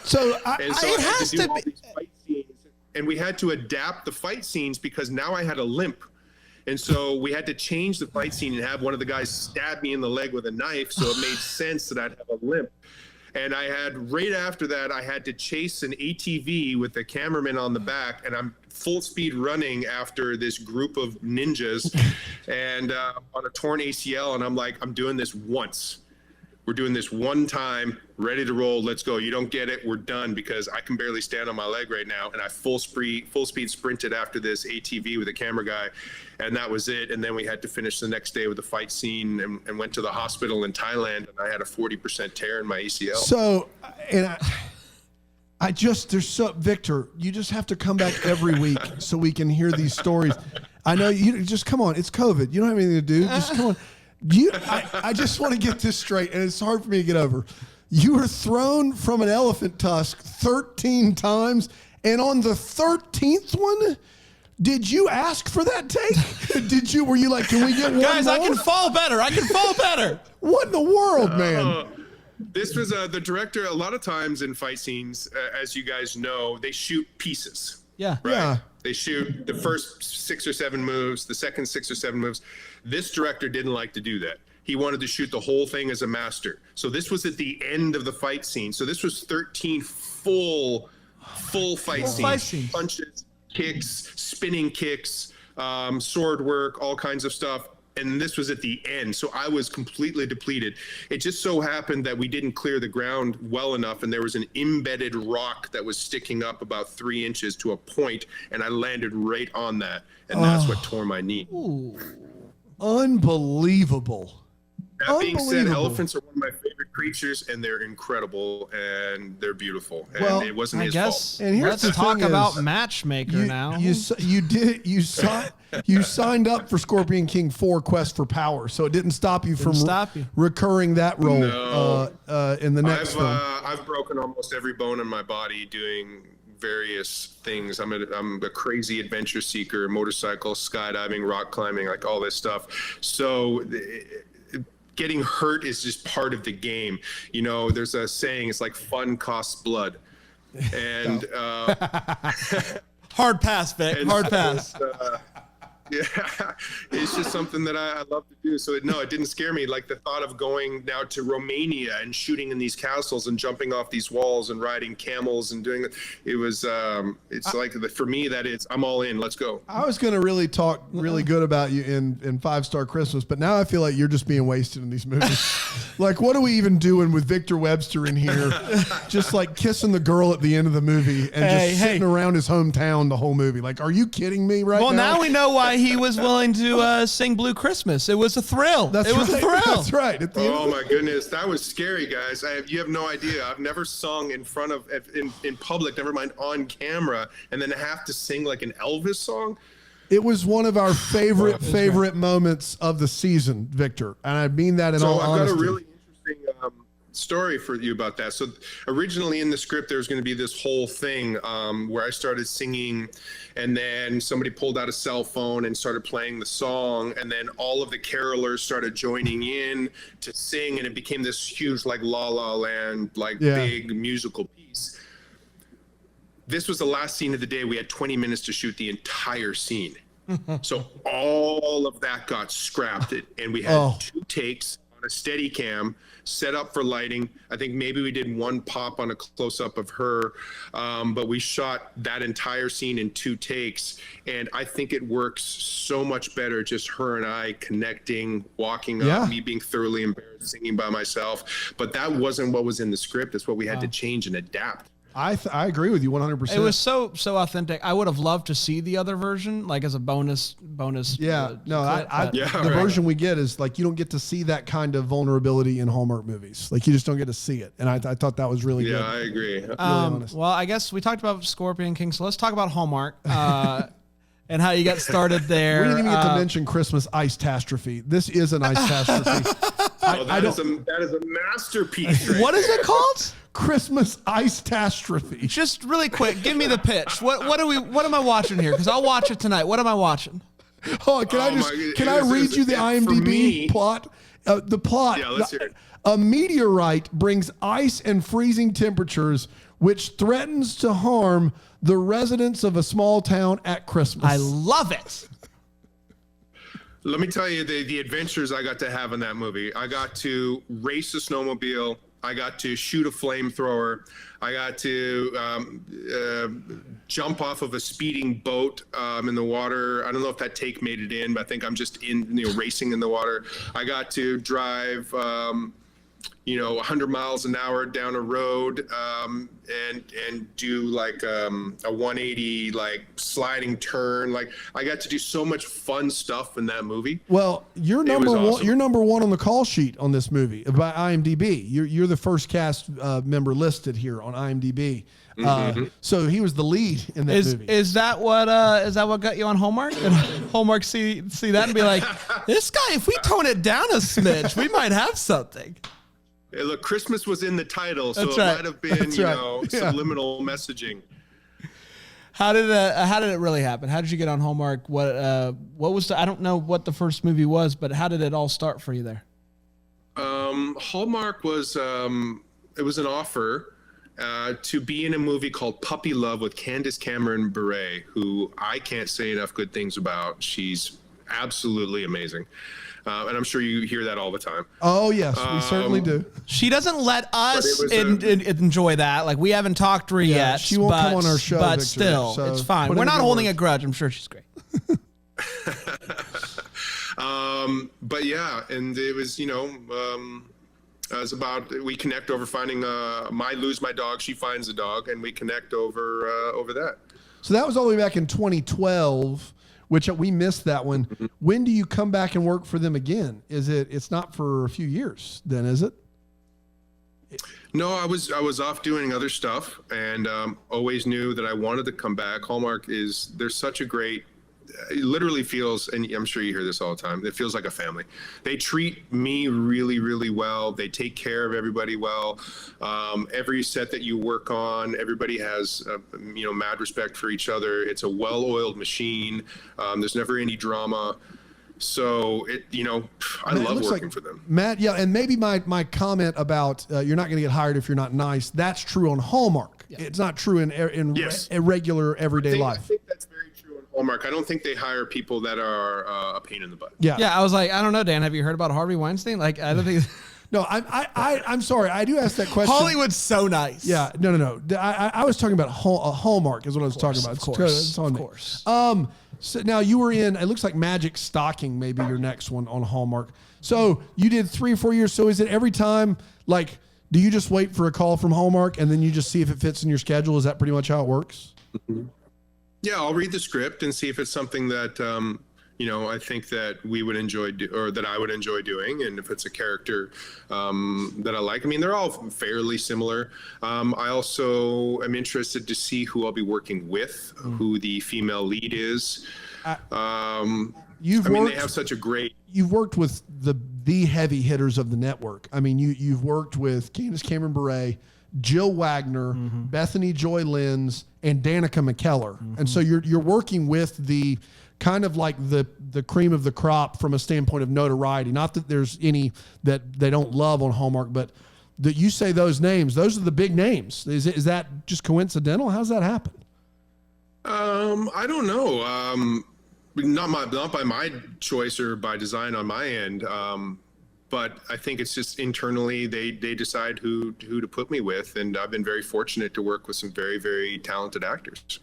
So it has to be. These fight scenes, and we had to adapt the fight scenes because now I had a limp. And so we had to change the fight scene and have one of the guys stab me in the leg with a knife, so it made sense that I'd have a limp. And I had, right after that, I had to chase an ATV with the cameraman on the back, and I'm full speed running after this group of ninjas and on a torn ACL. And I'm like, I'm doing this once. We're doing this one time, ready to roll. Let's go. You don't get it, we're done, because I can barely stand on my leg right now. And I full speed sprinted after this ATV with a camera guy, and that was it. And then we had to finish the next day with a fight scene, and went to the hospital in Thailand, and I had a 40% tear in my ACL. So, and Victor, you just have to come back every week so we can hear these stories. I know you just come on. It's COVID. You don't have anything to do. Just come on. I just want to get this straight, and it's hard for me to get over. You were thrown from an elephant tusk 13 times, and on the 13th one, did you ask for that take? Were you like, can we get one Guys, more? I can fall better. What in the world, man? This was the director. A lot of times in fight scenes, as you guys know, they shoot pieces. Yeah. Right? Yeah. They shoot the first 6 or 7 moves, the second 6 or 7 moves. This director didn't like to do that. He wanted to shoot the whole thing as a master. So this was at the end of the fight scene. So this was 13 full fight scenes. Punches, kicks, spinning kicks, sword work, all kinds of stuff. And this was at the end. So I was completely depleted. It just so happened that we didn't clear the ground well enough, and there was an embedded rock that was sticking up about 3 inches to a point, and I landed right on that. And that's what tore my knee. Ooh. Unbelievable. That being said, elephants are one of my favorite creatures, and they're incredible, and they're beautiful. And it wasn't his fault. And here's let's talk about Matchmaker now. You signed up for Scorpion King 4 Quest for Power, so it didn't stop you from recurring that role in the next film. I've broken almost every bone in my body doing various things. I'm a crazy adventure seeker, motorcycle, skydiving, rock climbing, like all this stuff. So getting hurt is just part of the game. You know, there's a saying, it's like fun costs blood. And hard pass, Vic. Hard pass. Yeah, it's just something that I love to do. So it didn't scare me. Like the thought of going now to Romania and shooting in these castles and jumping off these walls and riding camels and doing it. It was, for me, that is, I'm all in. Let's go. I was going to really talk really good about you in 5 Star Christmas, but now I feel like you're just being wasted in these movies. Like, what are we even doing with Victor Webster in here? Just like kissing the girl at the end of the movie and sitting around his hometown the whole movie. Like, are you kidding me right now? Well, now we know why he was willing to sing Blue Christmas. It was a thrill. It was a thrill. That's right. Oh my goodness, that was scary, guys. You have no idea. I've never sung in front of in public, never mind on camera, and then have to sing like an Elvis song. It was one of our favorite moments of the season, Victor, and I mean that in all honesty. So I've got a really interesting story for you about that. So originally in the script, there was going to be this whole thing where I started singing, and then somebody pulled out a cell phone and started playing the song, and then all of the carolers started joining in to sing, and it became this huge like La La Land, big musical piece. This was the last scene of the day. We had 20 minutes to shoot the entire scene. So all of that got scrapped, and we had 2 takes on a steady cam set up for lighting. I think maybe we did 1 pop on a close-up of her, but we shot that entire scene in 2 takes, and I think it works so much better just her and I connecting, walking up, me being thoroughly embarrassed, singing by myself. But that wasn't what was in the script. It's what we had to change and adapt. I agree with you 100%. It was so authentic. I would have loved to see the other version, like as a bonus. Yeah, the version we get is like you don't get to see that kind of vulnerability in Hallmark movies. Like you just don't get to see it, and I thought that was really good. Yeah, I agree. Well, I guess we talked about Scorpion King, so let's talk about Hallmark. and how you got started there. We didn't even get to mention Christmas Ice-tastrophe. This is an Ice-tastrophe. That is a masterpiece. Right what is it called? Christmas Ice-tastrophe. Just really quick, give me the pitch. What am I watching here? Because I'll watch it tonight. What am I watching? Oh, can I read you the IMDb plot? The plot. Yeah, let's hear it. A meteorite brings ice and freezing temperatures, which threatens to harm the residents of a small town at Christmas. I love it. Let me tell you the adventures I got to have in that movie. I got to race a snowmobile. I got to shoot a flamethrower. I got to jump off of a speeding boat in the water. I don't know if that take made it in, but I think I'm just racing in the water. I got to drive 100 miles an hour down a road and do like a 180 like sliding turn. Like I got to do so much fun stuff in that movie. Well, you're number one. Awesome. You're number one on the call sheet on this movie by IMDb. You're the first cast member listed here on IMDb. So he was the lead in that movie. Is that what got you on Hallmark? And Hallmark see that and be like, this guy, if we tone it down a smidge, we might have something. Hey, look, Christmas was in the title, so That's it right. might have been, subliminal messaging. How did it really happen? How did you get on Hallmark? What was I don't know what the first movie was, but how did it all start for you there? Hallmark was it was an offer to be in a movie called Puppy Love with Candace Cameron Bure, who I can't say enough good things about. She's absolutely amazing. And I'm sure you hear that all the time. Oh, yes, we certainly do. She doesn't let us enjoy that. Like, we haven't talked to her yet. She won't come on our show, But Victor, still, so it's fine. put We're in not good holding words. a grudge. I'm sure she's great. But yeah, and it was, it was about, we connect over finding, I lose my dog, she finds a dog, and we connect over that. So that was all the way back in 2012. Which we missed that one. Mm-hmm. When do you come back and work for them again? It's not for a few years then, is it? No, I was off doing other stuff and always knew that I wanted to come back. Hallmark there's such a great, it literally feels, and I'm sure you hear this all the time, it feels like a family. They treat me really, really well. They take care of everybody well. Every set that you work on, everybody has, mad respect for each other. It's a well-oiled machine. There's never any drama. So I love working for them. Matt, yeah, and maybe my comment about you're not going to get hired if you're not nice, that's true on Hallmark. Yeah. It's not true in Yes. regular everyday life. I think that's very true on Hallmark. I don't think they hire people that are a pain in the butt. Yeah. Yeah, I was like, I don't know, Dan. Have you heard about Harvey Weinstein? Like, I don't think. No, I'm sorry. I do ask that question. Hollywood's so nice. Yeah, no. I was talking about Hallmark is what I was talking about. Of course. So now you were in, it looks like Magic Stocking, maybe your next one on Hallmark. So you did 3 or 4 years. So is it every time, like, do you just wait for a call from Hallmark and then you just see if it fits in your schedule? Is that pretty much how it works? Yeah, I'll read the script and see if it's something that, I think that we would enjoy or that I would enjoy doing. And if it's a character that I like, I mean, they're all fairly similar. I also am interested to see who I'll be working with, who the female lead is. They have such a great. You've worked with the heavy hitters of the network. I mean, you've worked with Candace Cameron Bure, Jill Wagner, Bethany Joy Lenz, and Danica McKellar. And so you're working with the kind of like the cream of the crop from a standpoint of notoriety. Not that there's any that they don't love on Hallmark, but that you say those names, those are the big names. Is that just coincidental? How's that happen? I don't know. Not by my choice or by design on my end. But I think it's just internally they decide who to put me with, and I've been very fortunate to work with some very, very talented actors.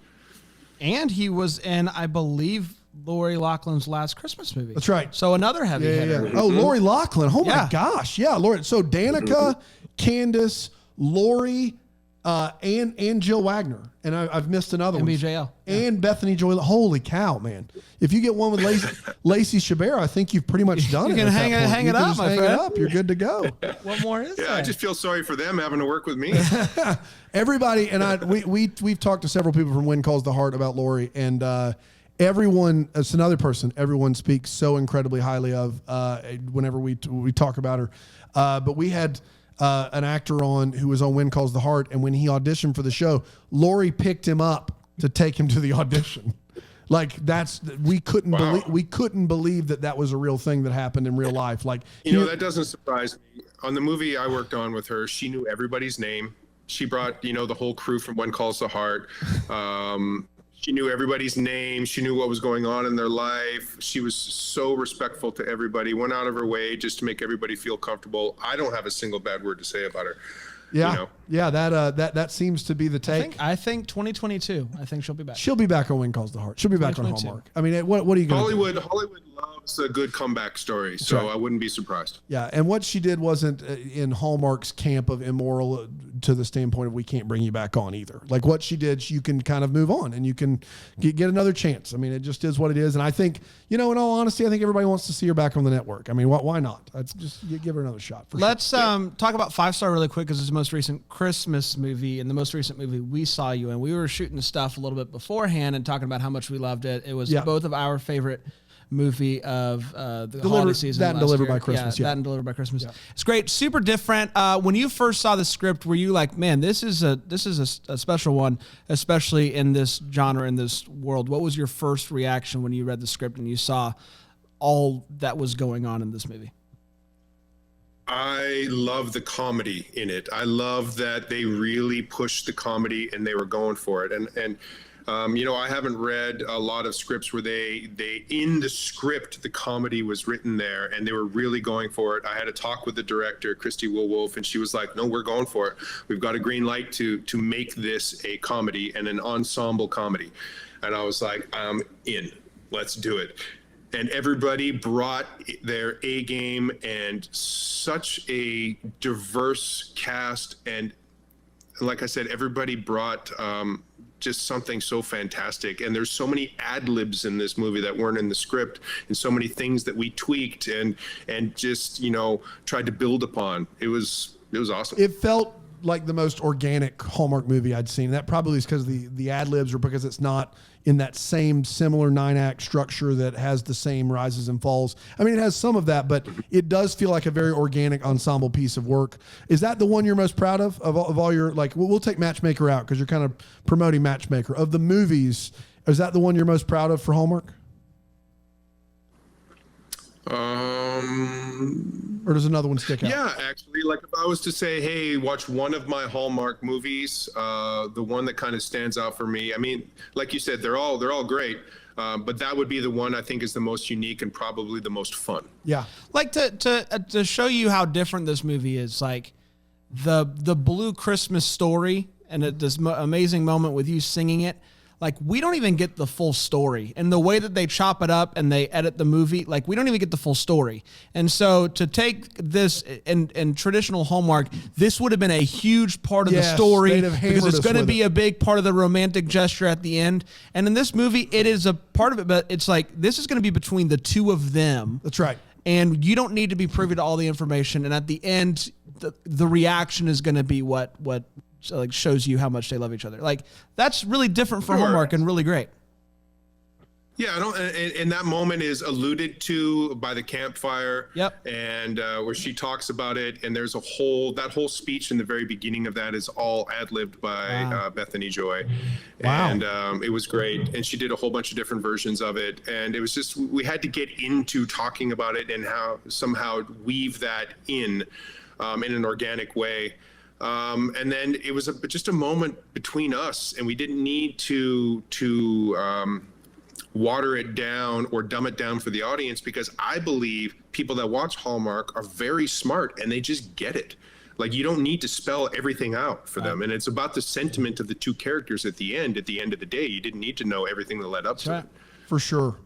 And he was in, I believe, Lori Loughlin's last Christmas movie. That's right. So another heavy hitter. Oh, Lori Loughlin. Oh Yeah. my gosh. Yeah, Lori. So Danica, Candace, Lori, and Jill Wagner. And I've missed another one. MBJL. And Bethany Joy. Holy cow, man. If you get one with Lacey Chabert, I think you've pretty much done it. You can hang it You can up, just my hang friend. it up. You're good to go. What more is there? I just feel sorry for them having to work with me. Everybody, and we've talked to several people from When Calls the Heart about Lori, and everyone, it's another person everyone speaks so incredibly highly of whenever we talk about her. But we had an actor on who was on When Calls the Heart, and when he auditioned for the show, Lori picked him up to take him to the audition. Like we couldn't believe that was a real thing that happened in real life. Like, that doesn't surprise me. On the movie I worked on with her, she knew everybody's name. She brought, the whole crew from When Calls the Heart. She knew everybody's name. She knew what was going on in their life. She was so respectful to everybody, went out of her way just to make everybody feel comfortable. I don't have a single bad word to say about her. Yeah. Yeah. That seems to be the take. I think 2022, I think she'll be back. She'll be back on When Calls the Heart. She'll be back on Hallmark. I mean, what are you going to do? Hollywood loves a good comeback story. So right. I wouldn't be surprised. Yeah. And what she did wasn't in Hallmark's camp of immoral to the standpoint of we can't bring you back on either. Like what she did, you can kind of move on and you can get another chance. I mean, it just is what it is. And I think, in all honesty, I think everybody wants to see her back on the network. I mean, why not? Let's just give her another shot. Let's talk about 5 Star really quick, because it's the most recent Christmas movie and the most recent movie we saw you in. We were shooting stuff a little bit beforehand and talking about how much we loved it. It was both of our favorite movie of the holiday season. That and Delivered by Christmas. That and Delivered by Christmas. Yeah. It's great, super different. When you first saw the script, were you like, man, this is a special one, especially in this genre, in this world? What was your first reaction when you read the script and you saw all that was going on in this movie? I love the comedy in it. I love that they really pushed the comedy and they were going for it. And I haven't read a lot of scripts where they in the script, the comedy was written there and they were really going for it. I had a talk with the director, Christy Woolwolf, and she was like, no, we're going for it. We've got a green light to make this a comedy and an ensemble comedy. And I was like, I'm in. Let's do it. And everybody brought their A game, and such a diverse cast. And like I said, everybody brought just something so fantastic. And there's so many ad libs in this movie that weren't in the script, and so many things that we tweaked and just, tried to build upon. It was awesome. It felt like the most organic Hallmark movie I'd seen. That probably is because the ad libs, or because it's not in that same similar 9-act structure that has the same rises and falls. I mean, it has some of that, but it does feel like a very organic ensemble piece of work. Is that the one you're most proud of all your, like, we'll take Matchmaker out because you're kind of promoting Matchmaker. Of the movies, is that the one you're most proud of for Hallmark? Or does another one stick out? Yeah, actually, like if I was to say, hey, watch one of my Hallmark movies, the one that kind of stands out for me, I mean, like you said, they're all great, but that would be the one I think is the most unique and probably the most fun. Yeah. Like to show you how different this movie is, like the Blue Christmas story and this amazing moment with you singing it. Like, we don't even get the full story, and the way that they chop it up and they edit the movie, like, we don't even get the full story. And so to take this in traditional Hallmark, this would have been a huge part of the story, because it's going to be a big part of the romantic gesture at the end. And in this movie, it is a part of it, but it's like, this is going to be between the two of them. That's right. And you don't need to be privy to all the information. And at the end, the reaction is going to be what like shows you how much they love each other. Like, that's really different for Hallmark and really great. Yeah, and that moment is alluded to by the campfire. Yep. And where she talks about it, and there's that whole speech in the very beginning of that is all ad-libbed by Bethany Joy. Wow. And it was great. And she did a whole bunch of different versions of it. And it was just, we had to get into talking about it and how somehow weave that in an organic way. And then it was just a moment between us, and we didn't need to water it down or dumb it down for the audience, because I believe people that watch Hallmark are very smart and they just get it. Like, you don't need to spell everything out for them. And it's about the sentiment of the two characters at the end. At the end of the day, you didn't need to know everything that led up to it. For sure.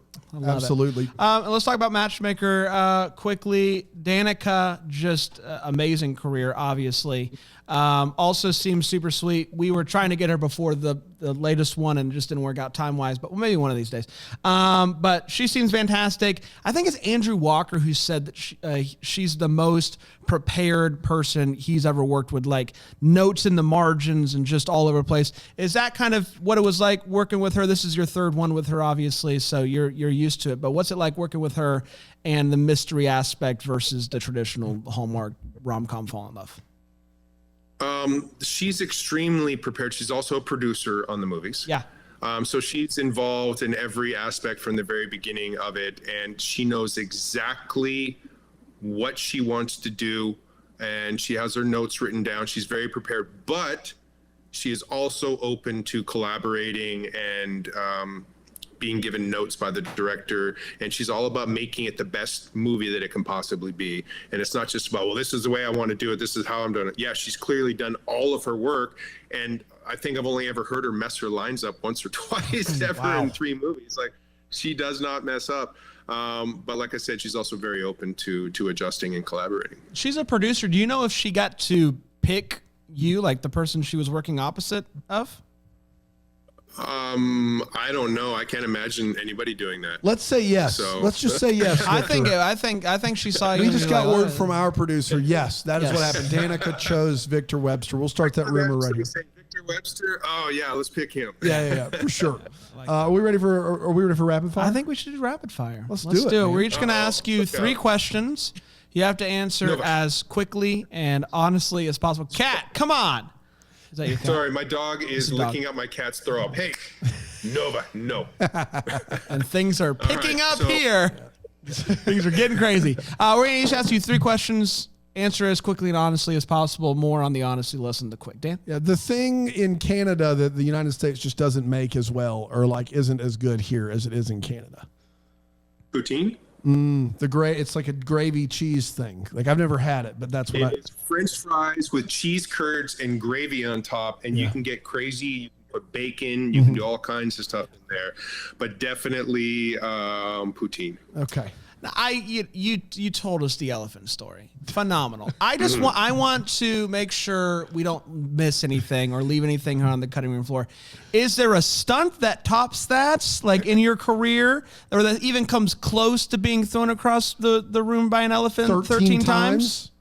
Absolutely. Let's talk about Matchmaker quickly. Danica, just amazing career, obviously. Also seems super sweet. We were trying to get her before the latest one and it just didn't work out time-wise, but maybe one of these days. But she seems fantastic. I think it's Andrew Walker who said that she's the most prepared person he's ever worked with, like notes in the margins and just all over the place. Is that kind of what it was like working with her? This is your third one with her, obviously, so you're used to it. But what's it like working with her and the mystery aspect versus the traditional Hallmark rom-com fall in love? She's extremely prepared. She's also a producer on the movies. Yeah. So she's involved in every aspect from the very beginning of it, and she knows exactly what she wants to do, and she has her notes written down. She's very prepared, but she is also open to collaborating and being given notes by the director, and she's all about making it the best movie that it can possibly be. And it's not just about, well, this is the way I want to do it, this is how I'm doing it. Yeah, she's clearly done all of her work, and I think I've only ever heard her mess her lines up once or twice ever in 3 movies. Like, she does not mess up. But like I said, she's also very open to adjusting and collaborating. She's a producer. Do you know if she got to pick you, like the person she was working opposite of? I don't know. I can't imagine anybody doing that. Let's say yes. So, let's just say yes. I think she saw you. We just got word from our producer. Yes, that is what happened. Danica chose Victor Webster. We'll start that rumor right here. Victor Webster. Oh yeah, let's pick him. Yeah, for sure. Are we ready for rapid fire? I think we should do rapid fire. Let's do it. We're each going to ask you 3 questions. You have to answer as quickly and honestly as possible. Cat, come on. Is that your cat? Sorry, my dog is licking up my cat's throw up. Hey, Nova, no. And things are picking up here. Things are getting crazy. We're going to each ask you 3 questions. Answer as quickly and honestly as possible. More on the honesty, less than the quick. Dan? Yeah, the thing in Canada that the United States just doesn't make as well, or like isn't as good here as it is in Canada. Poutine? It's like a gravy cheese thing. Like, I've never had it, but that's what It's French fries with cheese curds and gravy on top, and you can get crazy. You can put bacon. You can do all kinds of stuff in there, but definitely poutine. Okay. You told us the elephant story. Phenomenal. I want to make sure we don't miss anything or leave anything on the cutting room floor. Is there a stunt that tops that, like in your career, or that even comes close to being thrown across the room by an elephant 13 times?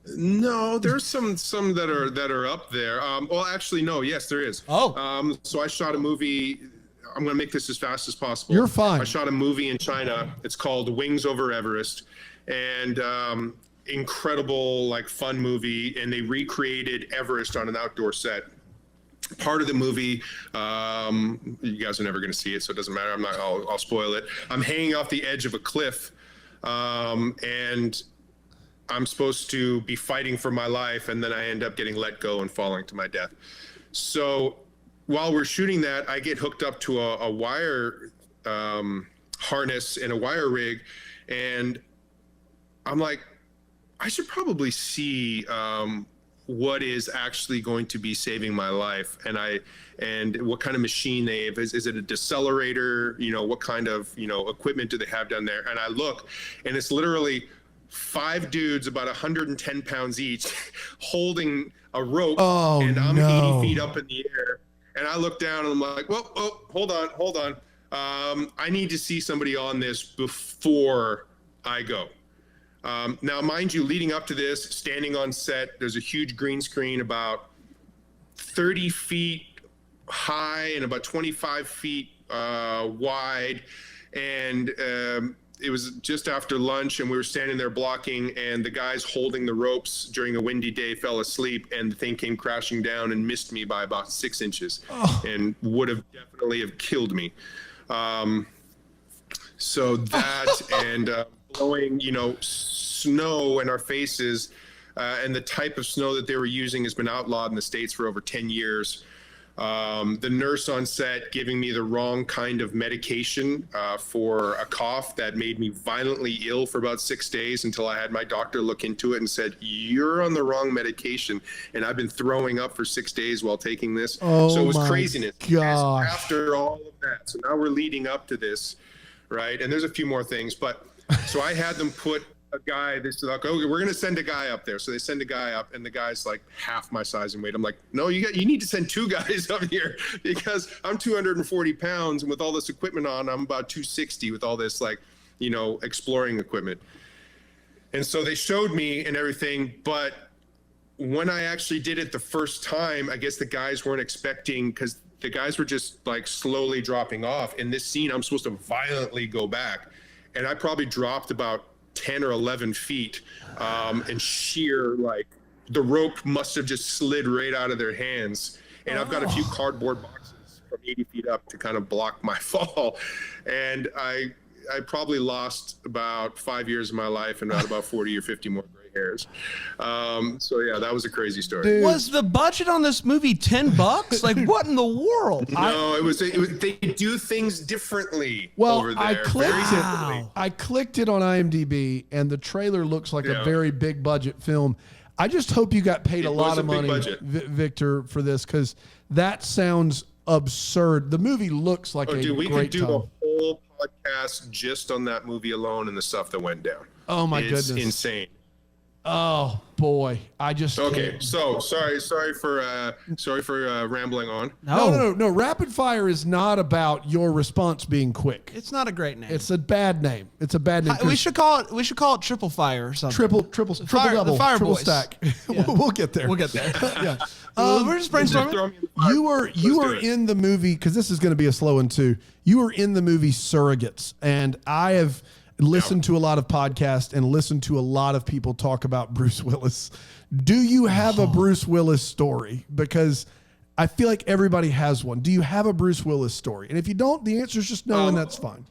No, there's some that are up there. Well, actually, no. Yes, there is. Oh. So I shot a movie. I'm going to make this as fast as possible. You're fine. I shot a movie in China. It's called Wings Over Everest, and incredible, like, fun movie. And they recreated Everest on an outdoor set. Part of the movie, you guys are never going to see it, so it doesn't matter. I'll spoil it. I'm hanging off the edge of a cliff, and I'm supposed to be fighting for my life, and then I end up getting let go and falling to my death. So while we're shooting that, I get hooked up to a wire harness and a wire rig, and I'm like, I should probably see what is actually going to be saving my life, and what kind of machine they have. Is it a decelerator? What kind of equipment do they have down there? And I look, and it's literally 5 dudes about 110 pounds each holding a rope, and I'm 80 feet up in the air, and I look down and I'm like, well, hold on. I need to see somebody on this before I go. Now, mind you, leading up to this, standing on set, there's a huge green screen about 30 feet high and about 25 feet wide, and it was just after lunch, and we were standing there blocking, and the guys holding the ropes during a windy day fell asleep, and the thing came crashing down and missed me by about 6 inches, and would have definitely have killed me. So that and blowing, snow in our faces, and the type of snow that they were using has been outlawed in the States for over 10 years. The nurse on set giving me the wrong kind of medication for a cough that made me violently ill for about 6 days, until I had my doctor look into it and said, you're on the wrong medication. And I've been throwing up for 6 days while taking this. So it was craziness. Gosh. After all of that. So now we're leading up to this, right? And there's a few more things, but So I had them put a guy. They said, "Okay, we're going to send a guy up there." So they send a guy up, and the guy's like half my size and weight. I'm like, "No, you need to send 2 guys up here because I'm 240 pounds, and with all this equipment on, I'm about 260 with all this exploring equipment." And so they showed me and everything, but when I actually did it the first time, I guess the guys weren't expecting, because the guys were just like slowly dropping off. In this scene, I'm supposed to violently go back, and I probably dropped about 10 or 11 feet, and sheer, like, the rope must have just slid right out of their hands. And I've got a few cardboard boxes from 80 feet up to kind of block my fall. And I probably lost about 5 years of my life and about 40 or 50 more gray hairs. So yeah, that was a crazy story. Dude. Was the budget on this movie $10? Like, what in the world? No, it was they do things differently over there. I clicked it on IMDb, and the trailer looks like a very big budget film. I just hope you got paid a lot of money, Victor, for this, because that sounds absurd. The movie looks like a we great could do time. a whole podcast just on that movie alone and the stuff that went down. Oh my goodness, insane. Oh boy, I just can't. So sorry for rambling on. No. Rapid fire is not about your response being quick. It's not a great name. It's a bad name. We should call it triple fire or something. Triple double, the fire triple boys. Stack. Yeah. We'll get there. We'll get there. Yeah. We're just brainstorming. You were in the movie, because this is going to be a slow one too. You were in the movie Surrogates, and I have listened to a lot of podcasts and listened to a lot of people talk about Bruce Willis. Do you have a Bruce Willis story? Because I feel like everybody has one. Do you have a Bruce Willis story? And if you don't, the answer is just no, and that's fine.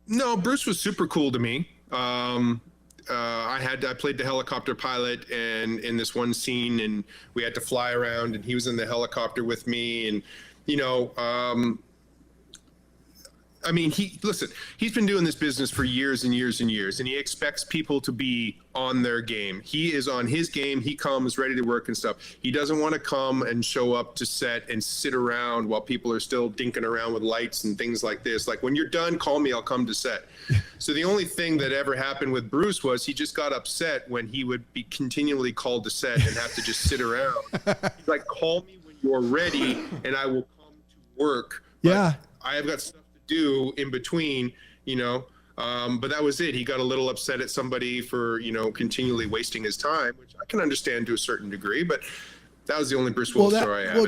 No, Bruce was super cool to me. I played the helicopter pilot, and in this one scene, and we had to fly around, and he was in the helicopter with me, and he's been doing this business for years and years and years, and he expects people to be on their game. He is on his game. He comes ready to work and stuff. He doesn't want to come and show up to set and sit around while people are still dinking around with lights and things like this. Like, when you're done, call me, I'll come to set. So the only thing that ever happened with Bruce was he just got upset when he would be continually called to set and have to just sit around. He's like, call me when you're ready and I will come to work. But I have got stuff to do in between, but that was it. He got a little upset at somebody for, continually wasting his time, which I can understand to a certain degree, but that was the only Bruce Willis story I have. Well,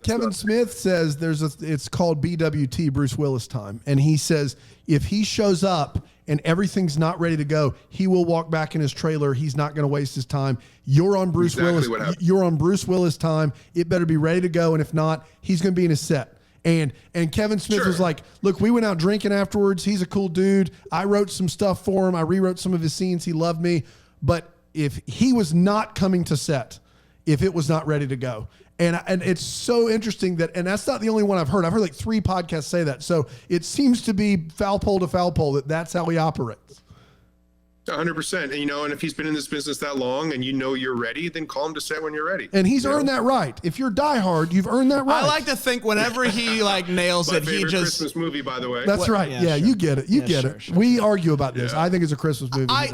Kevin Smith says it's called BWT, Bruce Willis time. And he says if he shows up and everything's not ready to go, he will walk back in his trailer. He's not going to waste his time. You're on Bruce Willis. You're on Bruce Willis time. It better be ready to go. And if not, he's going to be in his set. And Kevin Smith was like, look, we went out drinking afterwards. He's a cool dude. I wrote some stuff for him. I rewrote some of his scenes. He loved me. But if he was not coming to set, if it was not ready to go. And it's so interesting and that's not the only one I've heard. I've heard like 3 podcasts say that. So it seems to be foul pole to foul pole that's how he operates. 100%. And if he's been in this business that long and you're ready, then call him to set when you're ready. And he's earned that right. If you're diehard, you've earned that right. I like to think whenever he nails it, he just Christmas movie, by the way. That's right. Yeah, sure. You get it. You get it. Sure. We argue about this. I think it's a Christmas movie. I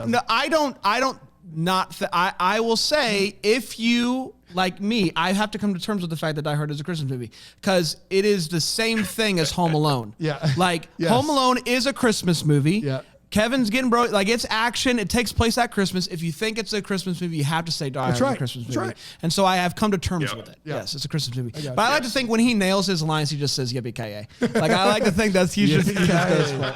will say, if you like me, I have to come to terms with the fact that Die Hard is a Christmas movie, because it is the same thing as Home Alone. Home Alone is a Christmas movie. Yeah. Kevin's getting it's action. It takes place at Christmas. If you think it's a Christmas movie, you have to say Die Hard is a Christmas movie. Right. And so I have come to terms with it. Yeah. Yes, it's a Christmas movie. But I like to think when he nails his lines, he just says yippee-ki-yay. I like to think that's he just goes for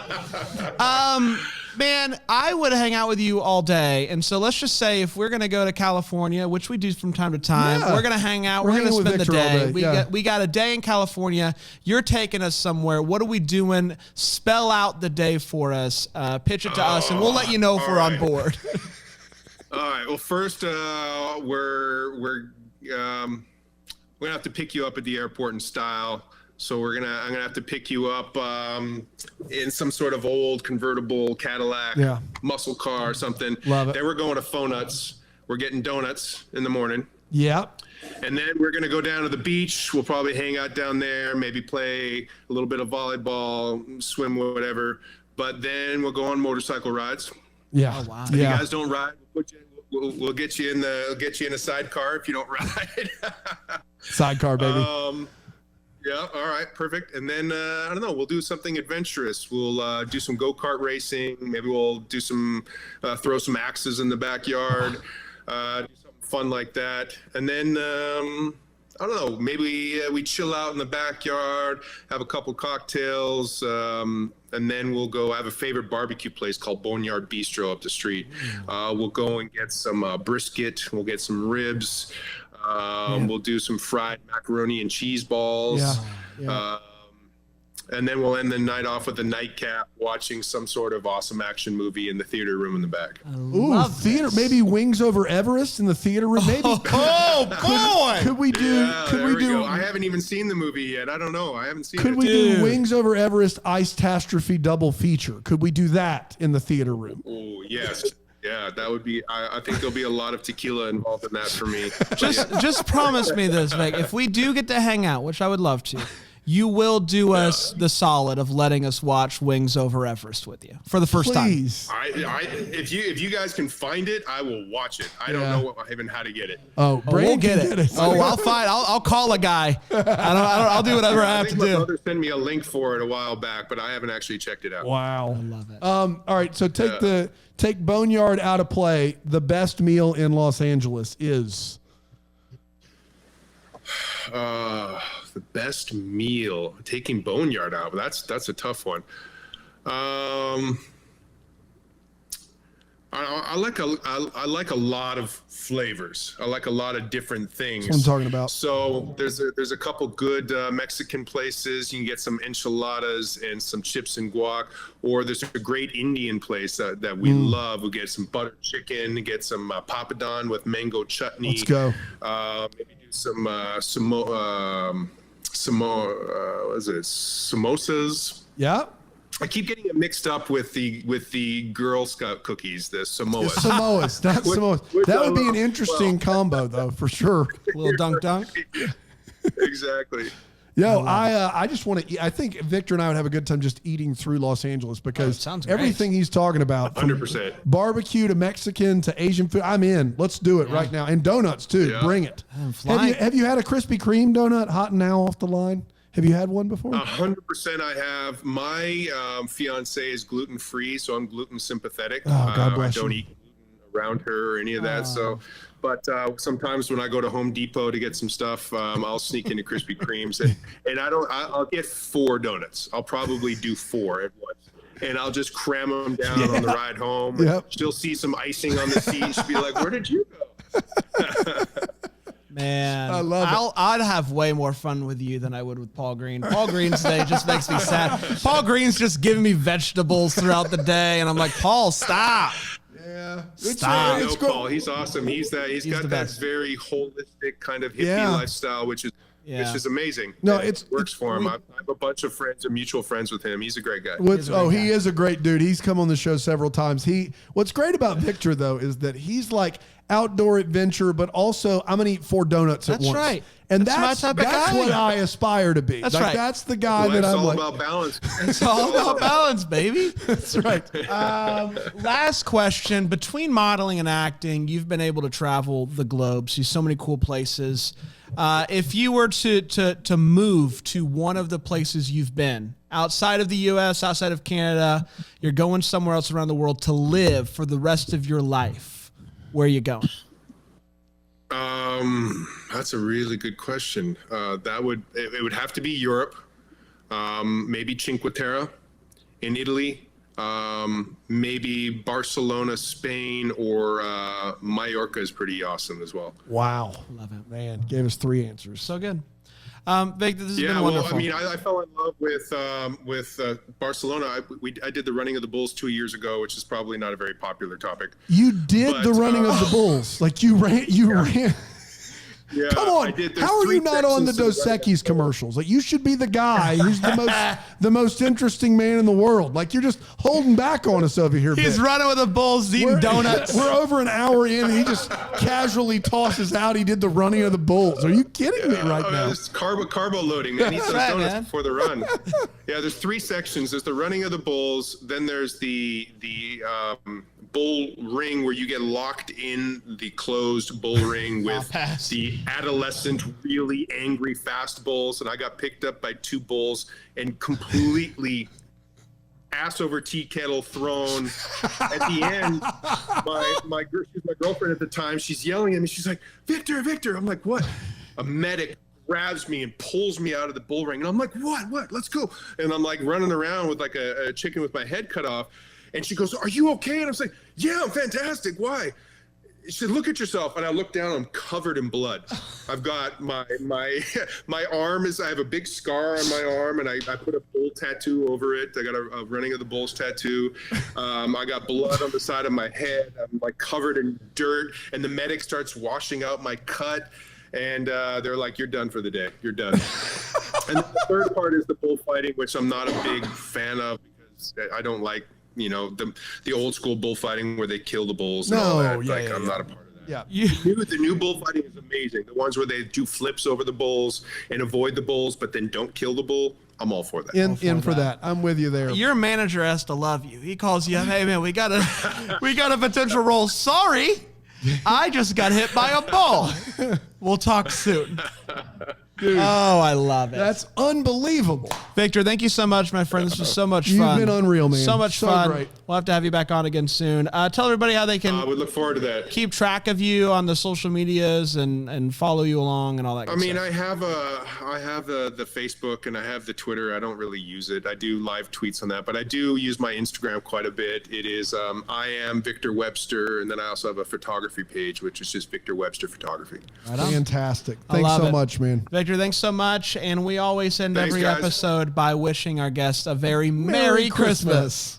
it. Man, I would hang out with you all day. And so let's just say if we're going to go to California, which we do from time to time, we're going to hang out. We're going to spend the day. We got a day in California. You're taking us somewhere. What are we doing? Spell out the day for us. Pitch it to us, and we'll let you know if we're on board. All right. Well, first, we're gonna have to pick you up at the airport in style. So I'm gonna have to pick you up in some sort of old convertible Cadillac, muscle car or something. Love it. Then we're going to Fonuts. We're getting donuts in the morning. Yep. And then we're gonna go down to the beach. We'll probably hang out down there, maybe play a little bit of volleyball, swim, whatever. but then we'll go on motorcycle rides. Yeah. Oh, wow. If you Yeah. guys don't ride, we'll get you in a sidecar if you don't ride. Sidecar, baby. Yeah. All right. Perfect. And then I don't know. We'll do something adventurous. We'll do some go-kart racing. Maybe we'll do throw some axes in the backyard. Do something fun like that. And then I don't know. Maybe we chill out in the backyard, have a couple cocktails, and then we'll go. I have a favorite barbecue place called Boneyard Bistro up the street. We'll go and get some brisket. We'll get some ribs. We'll do some fried macaroni and cheese balls. Yeah. And then we'll end the night off with a nightcap, watching some sort of awesome action movie in the theater room in the back. Ooh, theater. This. Maybe Wings Over Everest in the theater room. Maybe. Oh boy! Could we do? Yeah, could there we we do? go. I haven't even seen the movie yet. I don't know. I haven't seen Could it. we do Dude. Wings Over Everest Ice Catastrophe double feature? Could we do that in the theater room? Oh, yes. Yeah, that would be. I think there'll be a lot of tequila involved in that for me. Just promise me this, Vic. If we do get to hang out, which I would love to, you will do us the solid of letting us watch Wings Over Everest with you for the first Please. if you guys can find it, I will watch it. I don't know even how to get it. Oh, time. Brandon We'll get can it. Oh, I'll find. I'll call a guy. I'll do whatever I have to think my do. brother sent me a link for it a while back, but I haven't actually checked it out. Wow. Love it. All right. So take Boneyard out of play. The best meal in Los Angeles is. The best meal, taking Boneyard out. That's a tough one. I like a lot of flavors. I like a lot of different things. That's what I'm talking about. So there's a couple good Mexican places. You can get some enchiladas and some chips and guac, or there's a great Indian place that we love. We'll get some butter chicken, get some papadon with mango chutney. Let's go. Maybe do some samosas. Yeah. I keep getting it mixed up with the Girl Scout cookies, the Samoas. Samoas, not Samoas. which That I would be an love. interesting combo, though, for sure. Little dunk. Exactly. Yo, I just want to. I think Victor and I would have a good time just eating through Los Angeles because sounds great. everything he's talking about, from 100%. barbecue to Mexican to Asian food, I'm in. Let's do it right now, and donuts too. Yeah. Bring it. flying. Have you had a Krispy Kreme donut hot and now off the line? Have you had one before? 100% I have. My fiance is gluten free, so I'm gluten sympathetic. Oh, God bless I don't you. eat gluten around her or any of that. So, but sometimes when I go to Home Depot to get some stuff, I'll sneak into Krispy Kremes and I'll get 4 donuts. I'll probably do 4 at once. And I'll just cram them down on the ride home. Yep. She'll see some icing on the seat. She'll be like, "Where did you go?" Man, I love it. I'd have way more fun with you than I would with Paul Green. Paul Green's day just makes me sad. Paul Green's just giving me vegetables throughout the day, and I'm like, Paul, stop. Yeah. Stop. No, Paul, he's awesome. He's got the that best. very holistic kind of hippie Yeah. lifestyle, which is amazing. No, And it's- works it's- for him. I have a bunch of friends, mutual friends with him. He's a great guy. He is a great dude. He's come on the show several times. What's great about Victor though is that he's like outdoor adventure, but also I'm gonna eat 4 donuts at That's once. right. And That's my that's type of guy. what I aspire to be. That's like, right. That's the guy that Life's I'm all like. about balance. It's all about balance, baby. That's right. Last question. Between modeling and acting, you've been able to travel the globe, see so many cool places. If you were to move to one of the places you've been, outside of the U.S., outside of Canada, you're going somewhere else around the world to live for the rest of your life, where are you going? That's a really good question. It would have to be Europe, maybe Cinque Terre in Italy, maybe Barcelona, Spain, or Mallorca is pretty awesome as well. Wow. Love it. Man, gave us 3 answers. So good. Vic, this has Yeah, been well, wonderful. I mean, I fell in love with Barcelona. I did the running of the bulls 2 years ago, which is probably not a very popular topic. You did But, the running of the bulls. Like you ran. Yeah, Come on. I did. There's How are three you not on the sections to Dos Equis commercials? Like, you should be the guy who's the most interesting man in the world. Like, you're just holding back on us over here. He's Vic. running with the bulls, eating donuts. We're over an hour in, and he just casually tosses out he did the running of the bulls. Are you kidding me right now? It's carbo loading, man. Eat those right, donuts man. before the run. Yeah, there's three sections. There's the running of the bulls. Then there's the bull ring where you get locked in the closed bull ring with the adolescent, really angry, fast bulls. And I got picked up by two bulls and completely ass over tea kettle thrown. At the end, she was my girlfriend at the time. She's yelling at me. She's like, Victor. I'm like, what? A medic grabs me and pulls me out of the bull ring. And I'm like, what? Let's go. And I'm like running around with like a chicken with my head cut off. And she goes, are you okay? And I was like, yeah, I'm fantastic. Why? She said, look at yourself. And I look down, I'm covered in blood. I've got my arm I have a big scar on my arm, and I put a bull tattoo over it. I got a running of the bulls tattoo. I got blood on the side of my head. I'm like covered in dirt, and the medic starts washing out my cut. And they're like, you're done for the day. You're done. And the third part is the bullfighting, which I'm not a big fan of because I don't like, the old school bullfighting where they kill the bulls and all that. I'm not a part of that. Yeah. The new bullfighting is amazing. The ones where they do flips over the bulls and avoid the bulls, but then don't kill the bull. I'm all for that. In for that. I'm with you there. Your manager has to love you. He calls you, hey man, we got a potential role. Sorry, I just got hit by a bull. We'll talk soon. Dude, oh, I love it. That's unbelievable. Victor, thank you so much, my friend. This was so much fun. You've been unreal, man. So much So fun. great. We'll have to have you back on again soon. Tell everybody how they can we look forward to that. keep track of you on the social medias and follow you along and all that good stuff. I have the Facebook and I have the Twitter. I don't really use it. I do live tweets on that, but I do use my Instagram quite a bit. It is I am Victor Webster, and then I also have a photography page, which is just Victor Webster Photography. Right on. Fantastic. Thanks so much, man. Victor, thanks so much. And we always end Thanks, every guys. episode by wishing our guests a very Merry Christmas.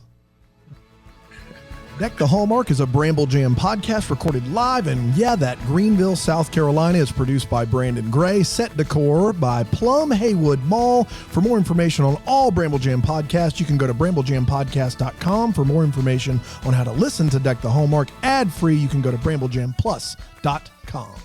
Deck the Hallmark is a Bramble Jam podcast recorded live in, that Greenville, South Carolina. Is produced by Brandon Gray. Set decor by Plum Haywood Mall. For more information on all Bramble Jam podcasts, you can go to bramblejampodcast.com. For more information on how to listen to Deck the Hallmark ad-free, you can go to bramblejamplus.com.